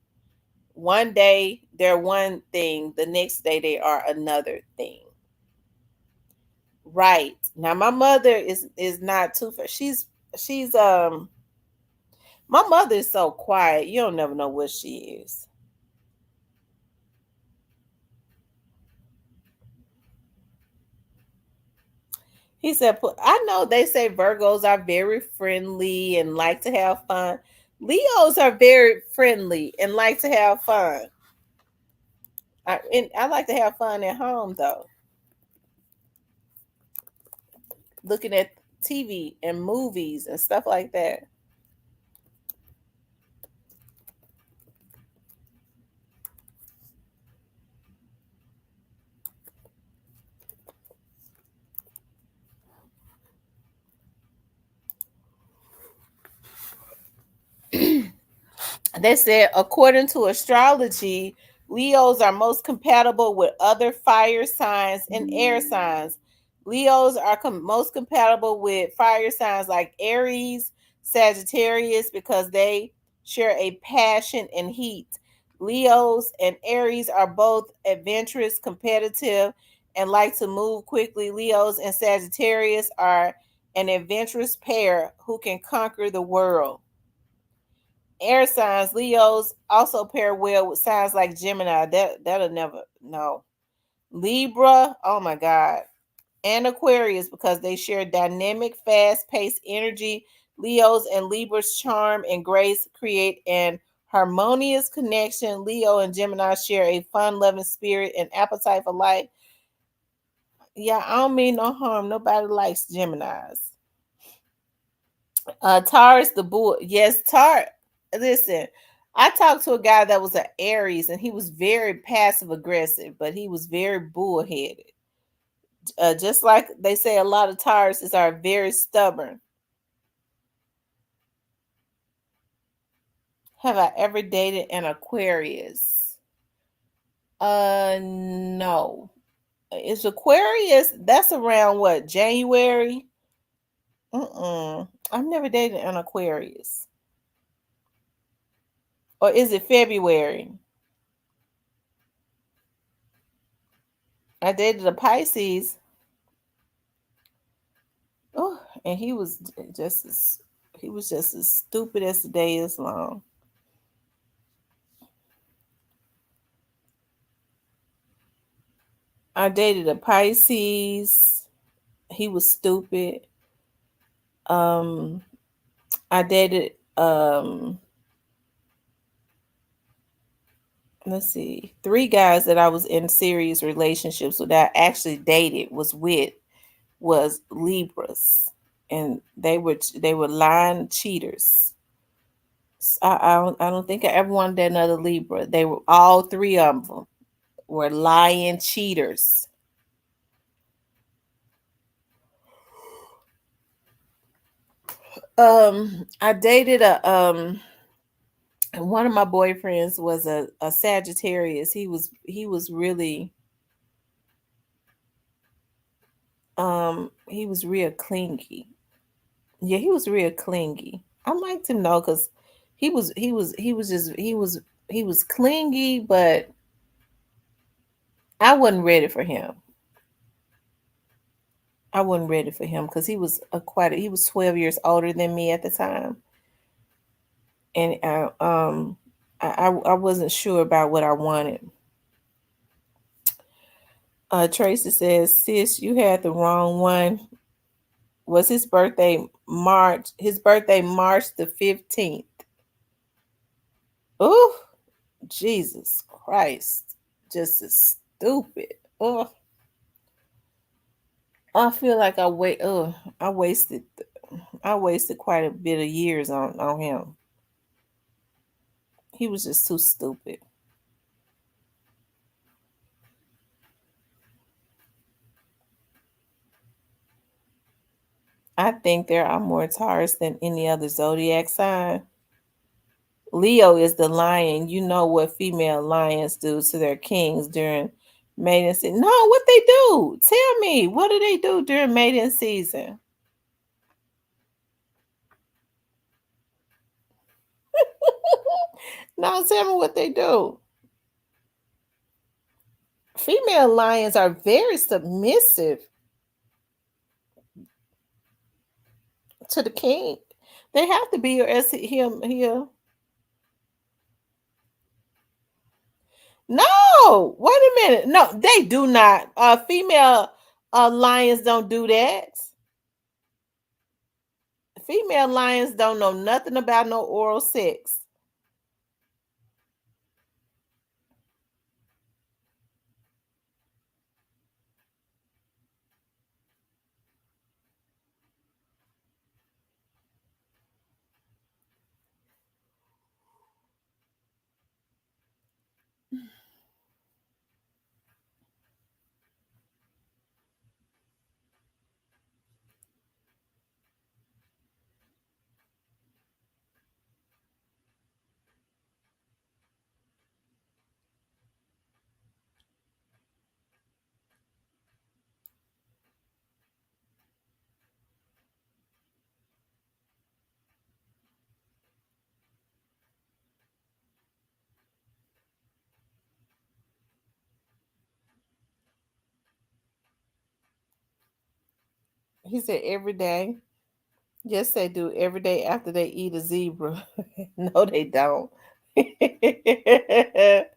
One day they're one thing, the next day they are another thing. Right. Now my mother is not too she's my mother is so quiet. You don't never know what she is. He said, I know they say Virgos are very friendly and like to have fun. Leos are very friendly and like to have fun. I like to have fun at home though. Looking at TV and movies and stuff like that. They said, according to astrology, Leos are most compatible with other fire signs and air signs. Leos are most compatible with fire signs like Aries, Sagittarius, because they share a passion and heat. Leos and Aries are both adventurous, competitive, and like to move quickly. Leos and Sagittarius are an adventurous pair who can conquer the world. Air signs, Leos also pair well with signs like Gemini. That'll never, no. Libra, oh my God. And Aquarius, because they share dynamic, fast-paced energy. Leos and Libra's charm and grace create an harmonious connection. Leo and Gemini share a fun-loving spirit and appetite for life. Yeah, I don't mean no harm. Nobody likes Geminis. Taurus the bull. Yes, Taurus. Listen, I talked to a guy that was an Aries and he was very passive aggressive, but he was very bullheaded. Just like they say, a lot of Tauruses are very stubborn. Have I ever dated an Aquarius? No. Is Aquarius, that's around what, January? I've never dated an Aquarius. Or is it February? I dated a Pisces. Oh, and he was just as stupid as the day is long. I dated a Pisces. He was stupid. I dated let's see, 3 guys that I was in serious relationships with that I actually dated was Libras, and they were lying cheaters. I don't think I ever wanted another Libra. They were all 3 of them were lying cheaters. I dated one of my boyfriends was a Sagittarius. He was really he was real clingy. Yeah, he was real clingy. I liked him though, because he was clingy, but I wasn't ready for him. I wasn't ready for him because he was he was 12 years older than me at the time, and I wasn't sure about what I wanted. Tracy says, "Sis, you had the wrong one. Was his birthday March? His birthday March the 15th. Oh, Jesus Christ, just as stupid. Oh, I feel like I wasted quite a bit of years on him. He was just too stupid." I think there are more Taurus than any other zodiac sign. Leo is the lion. You know what female lions do to their kings during mating season. No, what they do? Tell me, what do they do during mating season? No, tell me what they do. Female lions are very submissive to the king. They have to be, or else he'll. No, wait a minute. No, they do not. Female lions don't do that. Female lions don't know nothing about no oral sex. He said every day. Yes, they do. Every day after they eat a zebra. No, they don't. They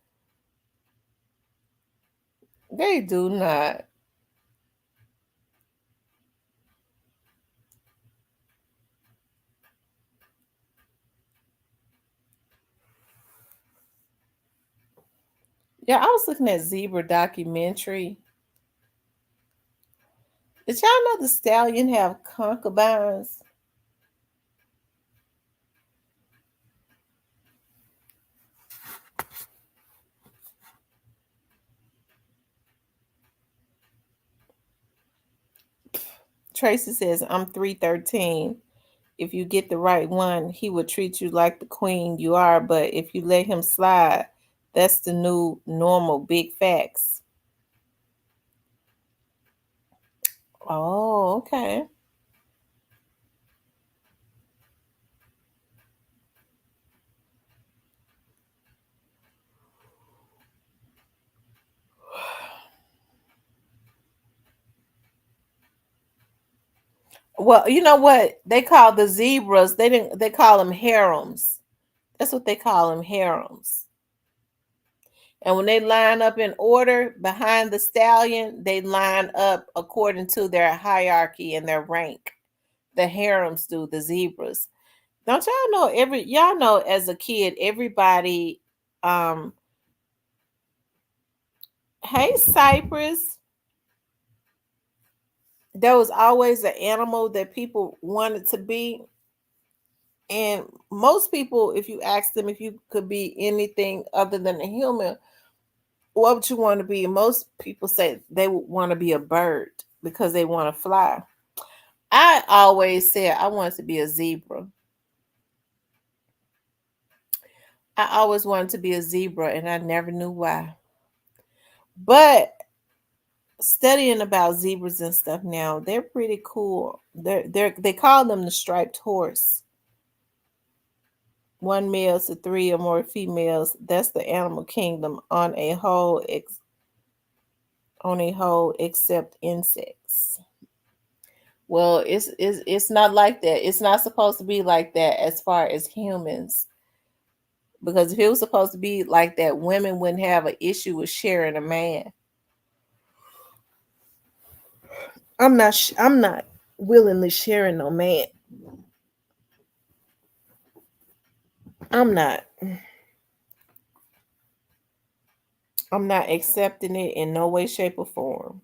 do not. Yeah, I was looking at zebra documentary. Did y'all know the stallion have concubines? Tracy says, I'm 313. If you get the right one, he will treat you like the queen you are. But if you let him slide, that's the new normal. Big facts. Oh, okay. Well, you know what they call the zebras? They call them harems. That's what they call them, harems. And when they line up in order behind the stallion, they line up according to their hierarchy and their rank. The harems do, the zebras. Don't y'all know y'all know as a kid, everybody hey Cypress, there was always an animal that people wanted to be. And most people, if you ask them if you could be anything other than a human, what would you want to be? Most people say they would want to be a bird because they want to fly. I always said I wanted to be a zebra. I always wanted to be a zebra and I never knew why. But studying about zebras and stuff now, they're pretty cool. They call them the striped horse. One male to three or more females. That's the animal kingdom on a whole except insects. Well, it's not like that. It's not supposed to be like that as far as humans. Because if it was supposed to be like that, women wouldn't have an issue with sharing a man. I'm not willingly sharing no man. I'm not accepting it in no way, shape, or form.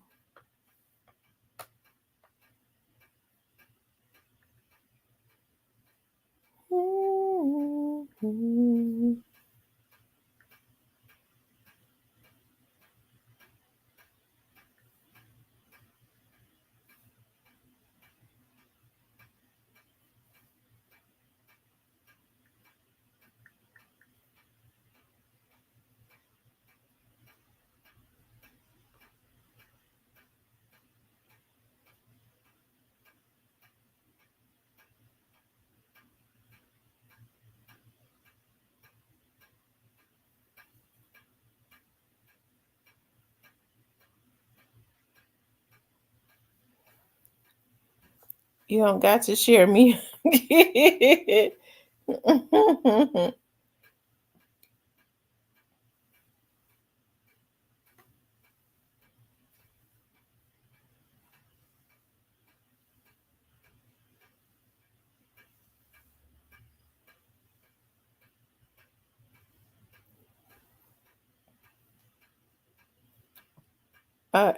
You don't got to share me.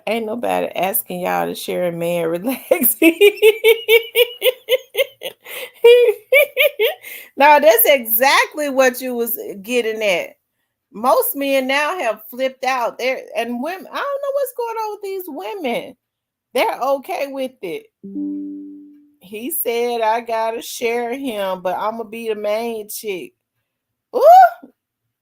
Ain't nobody asking y'all to share a man. Relax. No, that's exactly what you was getting at. Most men now have flipped out there, and women. I don't know what's going on with these women. They're okay with it. He said I gotta share him, but I'm gonna be the main chick. Ooh.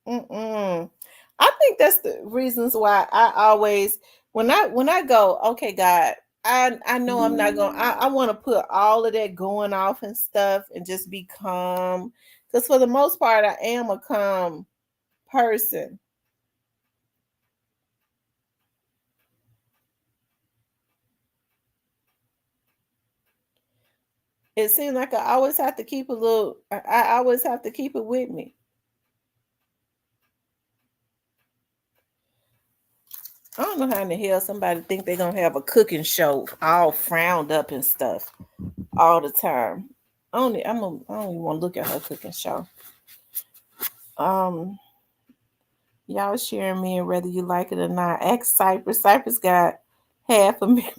I think that's the reasons why I always when I go, okay, God, I know I'm not going. I want to put all of that going off and stuff and just be calm. Because for the most part, I am a calm person. It seems like I always have to keep a little. I always have to keep it with me. I don't know how in the hell somebody think they're gonna have a cooking show all frowned up and stuff all the time. I don't even want to look at her cooking show. Y'all sharing me and whether you like it or not. Ask Cypress. Cypress got half a million.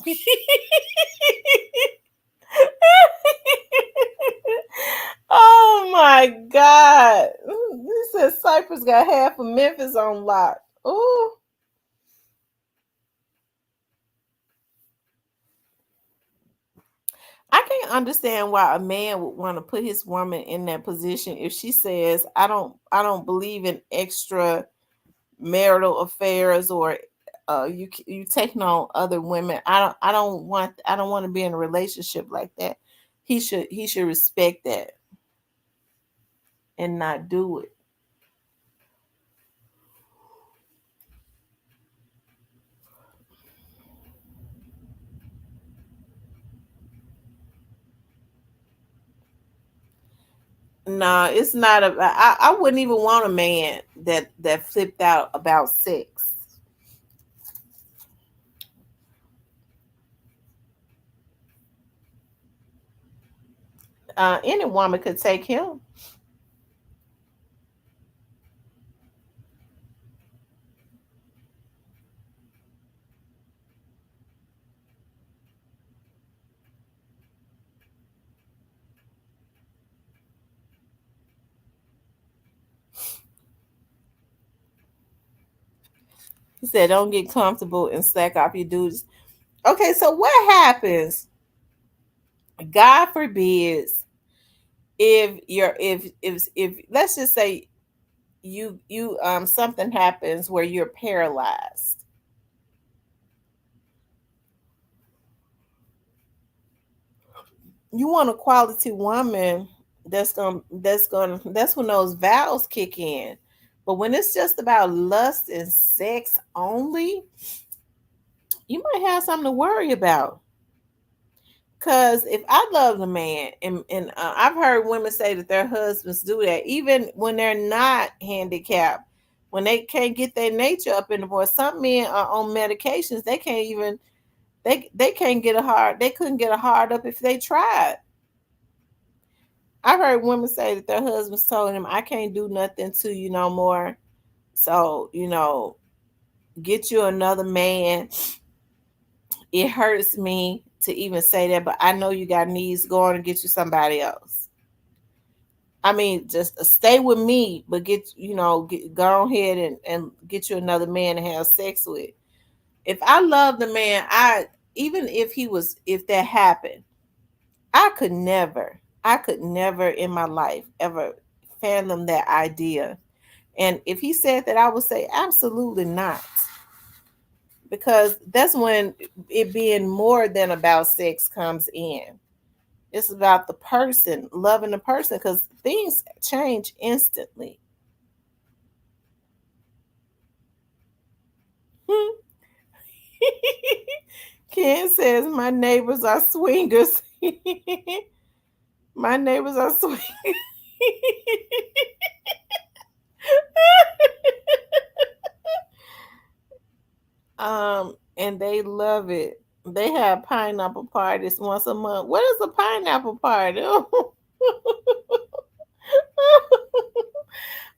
Oh my God. He said Cypress got half of Memphis on lock. Ooh. I can't understand why a man would want to put his woman in that position if she says, I don't believe in extra marital affairs or you taking on other women. I don't want to be in a relationship like that. He should respect that and not do it. No, it's not a. I wouldn't even want a man that flipped out about sex. Any woman could take him. He said, "Don't get comfortable and slack off your duties." Okay, so what happens? God forbids if let's just say you something happens where you're paralyzed. You want a quality woman that's when those vows kick in. But when it's just about lust and sex only, you might have something to worry about. Because if I love the man, and I've heard women say that their husbands do that, even when they're not handicapped, when they can't get their nature up in the boy. Some men are on medications; they can't even they can't get a hard. They couldn't get a hard up if they tried. I've heard women say that their husbands told them, "I can't do nothing to you no more. So get you another man." It hurts me to even say that, but I know you got needs. Go on and get you somebody else. I mean, just stay with me, but go ahead and get you another man to have sex with. If I love the man, even if that happened, I could never in my life ever fathom that idea. And if he said that, I would say absolutely not, because that's when it being more than about sex comes in. It's about the person, loving the person, because things change instantly. Ken says my neighbors are swingers. My neighbors are swingers. And they love it. They have pineapple parties once a month. What is a pineapple party?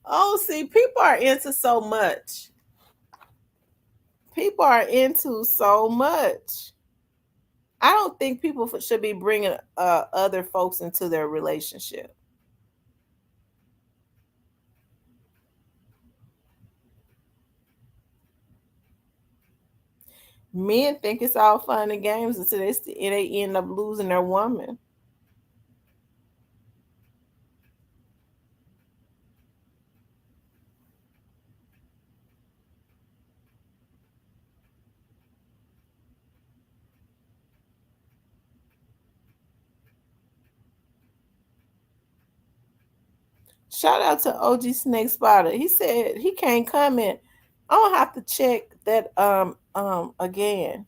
Oh, see, people are into so much. People are into so much. I don't think people should be bringing other folks into their relationship. Men think it's all fun and games until they end up losing their woman. Shout out to OG Snake Spotter. He said he can't comment. I'll have to check that again,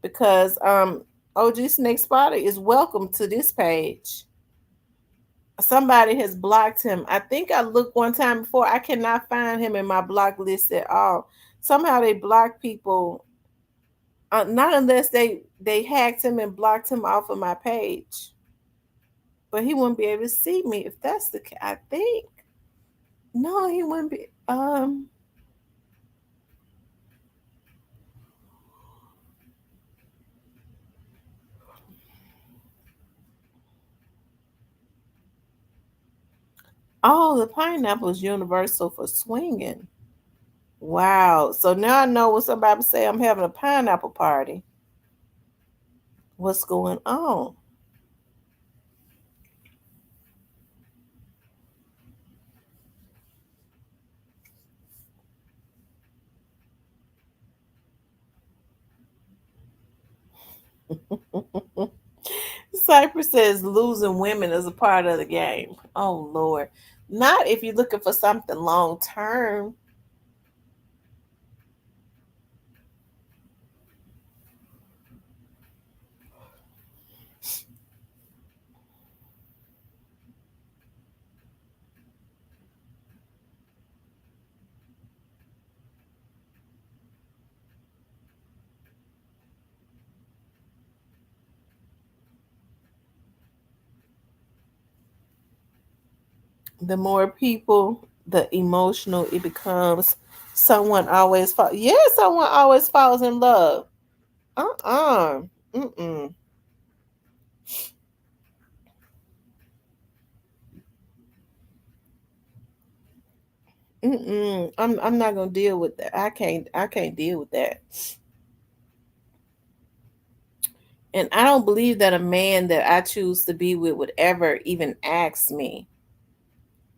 because OG Snake Spotter is welcome to this page. Somebody has blocked him. I think I looked one time before. I cannot find him in my block list at all. Somehow they block people, not unless they hacked him and blocked him off of my page. But he wouldn't be able to see me if that's the case. I think no, he wouldn't be. Oh, the pineapple is universal for swinging. Wow. So now I know when somebody say I'm having a pineapple party, what's going on? Cypress says losing women is a part of the game. Oh Lord. Not if you're looking for something long term. The more people, the emotional it becomes. Someone always falls. Yeah, someone always falls in love. Uh-uh. Mm-mm. Mm-mm. I'm not gonna deal with that. I can't deal with that. And I don't believe that a man that I choose to be with would ever even ask me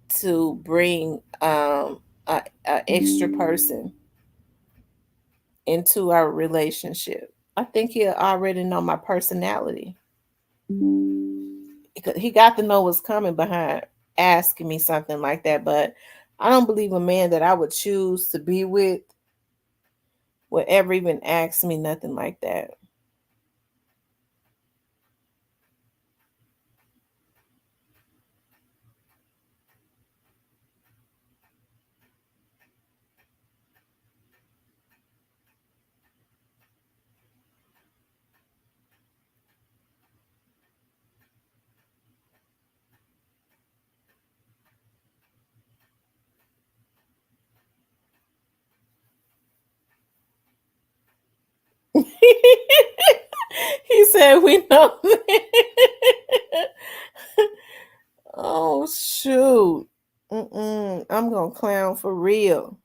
to bring a extra person into our relationship. I think he already know my personality. He got to know what's coming behind asking me something like that. But I don't believe a man that I would choose to be with would ever even ask me nothing like that. He said we know. Oh shoot. Mm-mm. I'm gonna clown for real.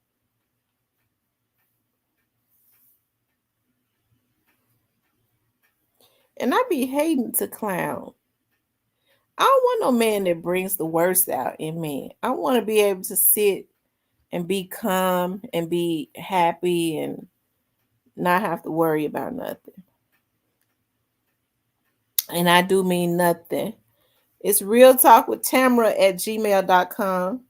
And I be hating to clown. I don't want no man that brings the worst out in me. I want to be able to sit and be calm and be happy and not have to worry about nothing. And I do mean nothing. It's real talk with Tamara at gmail.com.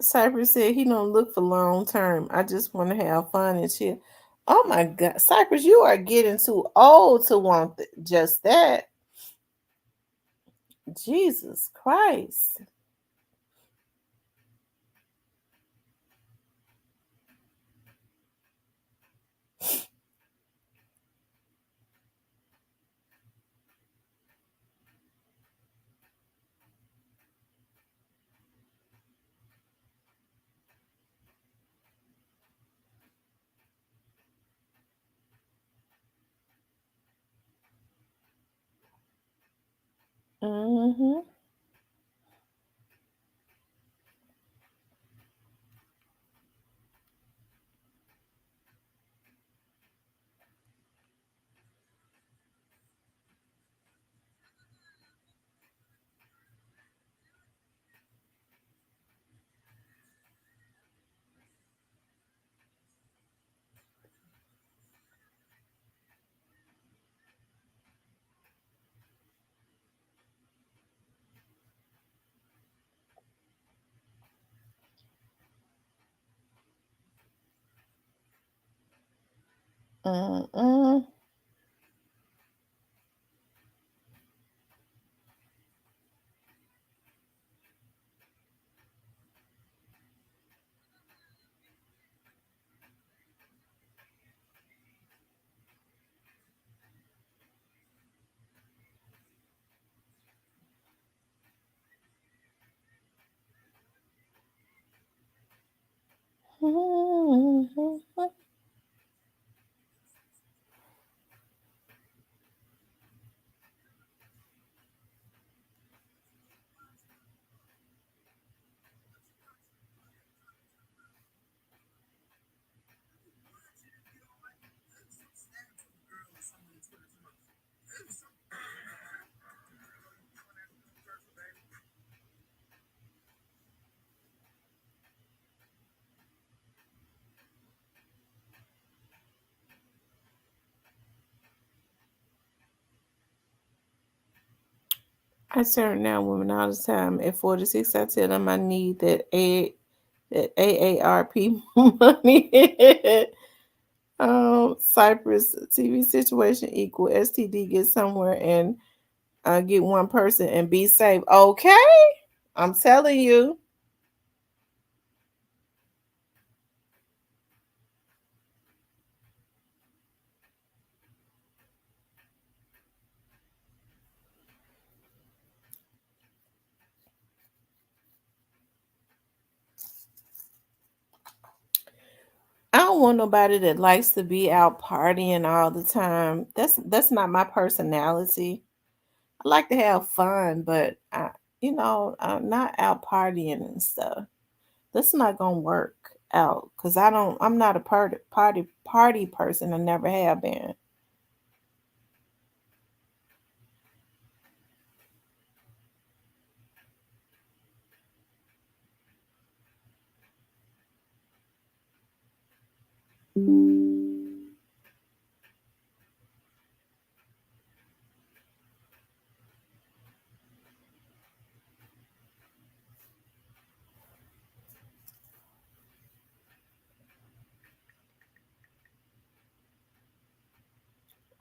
Cypress said he don't look for long term. I just want to have fun and chill. Oh my God, Cypress, you are getting too old to want just that. Jesus Christ. Mm-hmm. Mm-mm. I turn down women all the time. At 46, I tell them I need that AARP money. Cyprus TV situation equal STD, get somewhere and get one person and be safe. Okay, I'm telling you. I don't want nobody that likes to be out partying all the time. That's not my personality. I like to have fun, but I'm not out partying and stuff. That's not gonna work out because I'm not a party person. I never have been.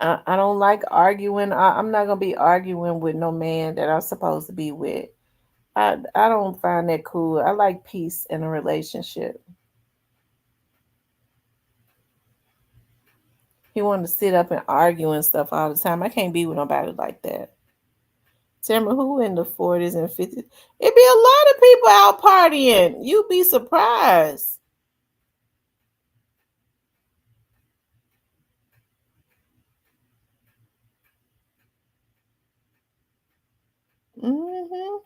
I don't like arguing. I'm not gonna be arguing with no man that I'm supposed to be with. I don't find that cool. I like peace in a relationship. He wanted to sit up and argue and stuff all the time. I can't be with nobody like that. Tamara, who in the 40s and 50s? It be a lot of people out partying. You'd be surprised. Hmm.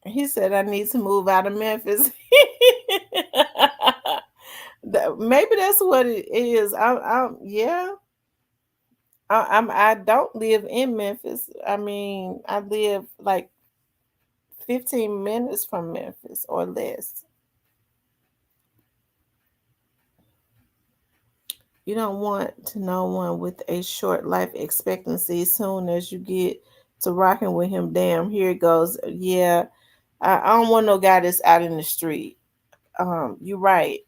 He said I need to move out of Memphis. Maybe that's what it is. Yeah. I don't live in Memphis. I mean, I live like 15 minutes from Memphis or less. You don't want to know one with a short life expectancy. As soon as you get to rocking with him, damn, here it goes. Yeah, I don't want no guy that's out in the street. You're right.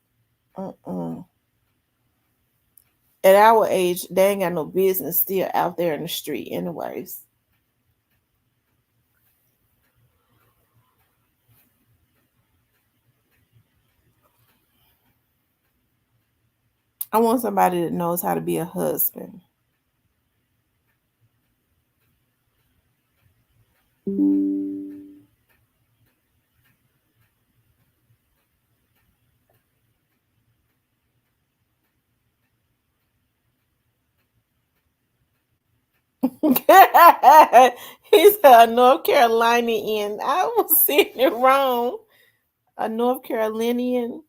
Mm-mm. At our age, they ain't got no business still out there in the street, anyways. I want somebody that knows how to be a husband. He's a North Carolinian. I was saying it wrong. A North Carolinian.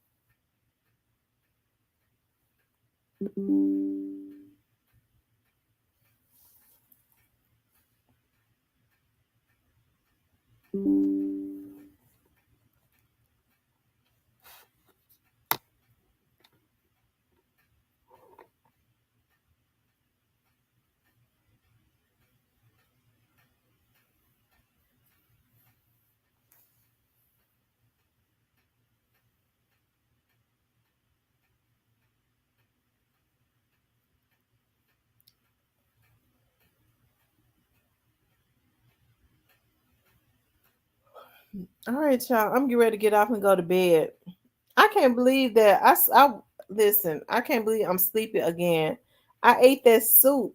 All right, y'all. I'm getting ready to get off and go to bed. I can't believe that. Listen. I can't believe I'm sleepy again. I ate that soup,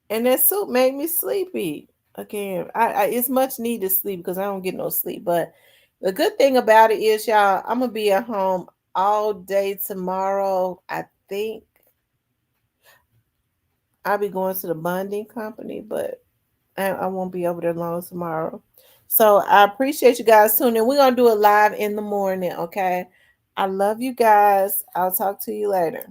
and that soup made me sleepy again. It's much needed sleep because I don't get no sleep. But the good thing about it is, y'all, I'm gonna be at home all day tomorrow. I think I'll be going to the bonding company, but I won't be over there long tomorrow. So I appreciate you guys tuning in. We're gonna do it live in the morning, okay? I love you guys. I'll talk to you later.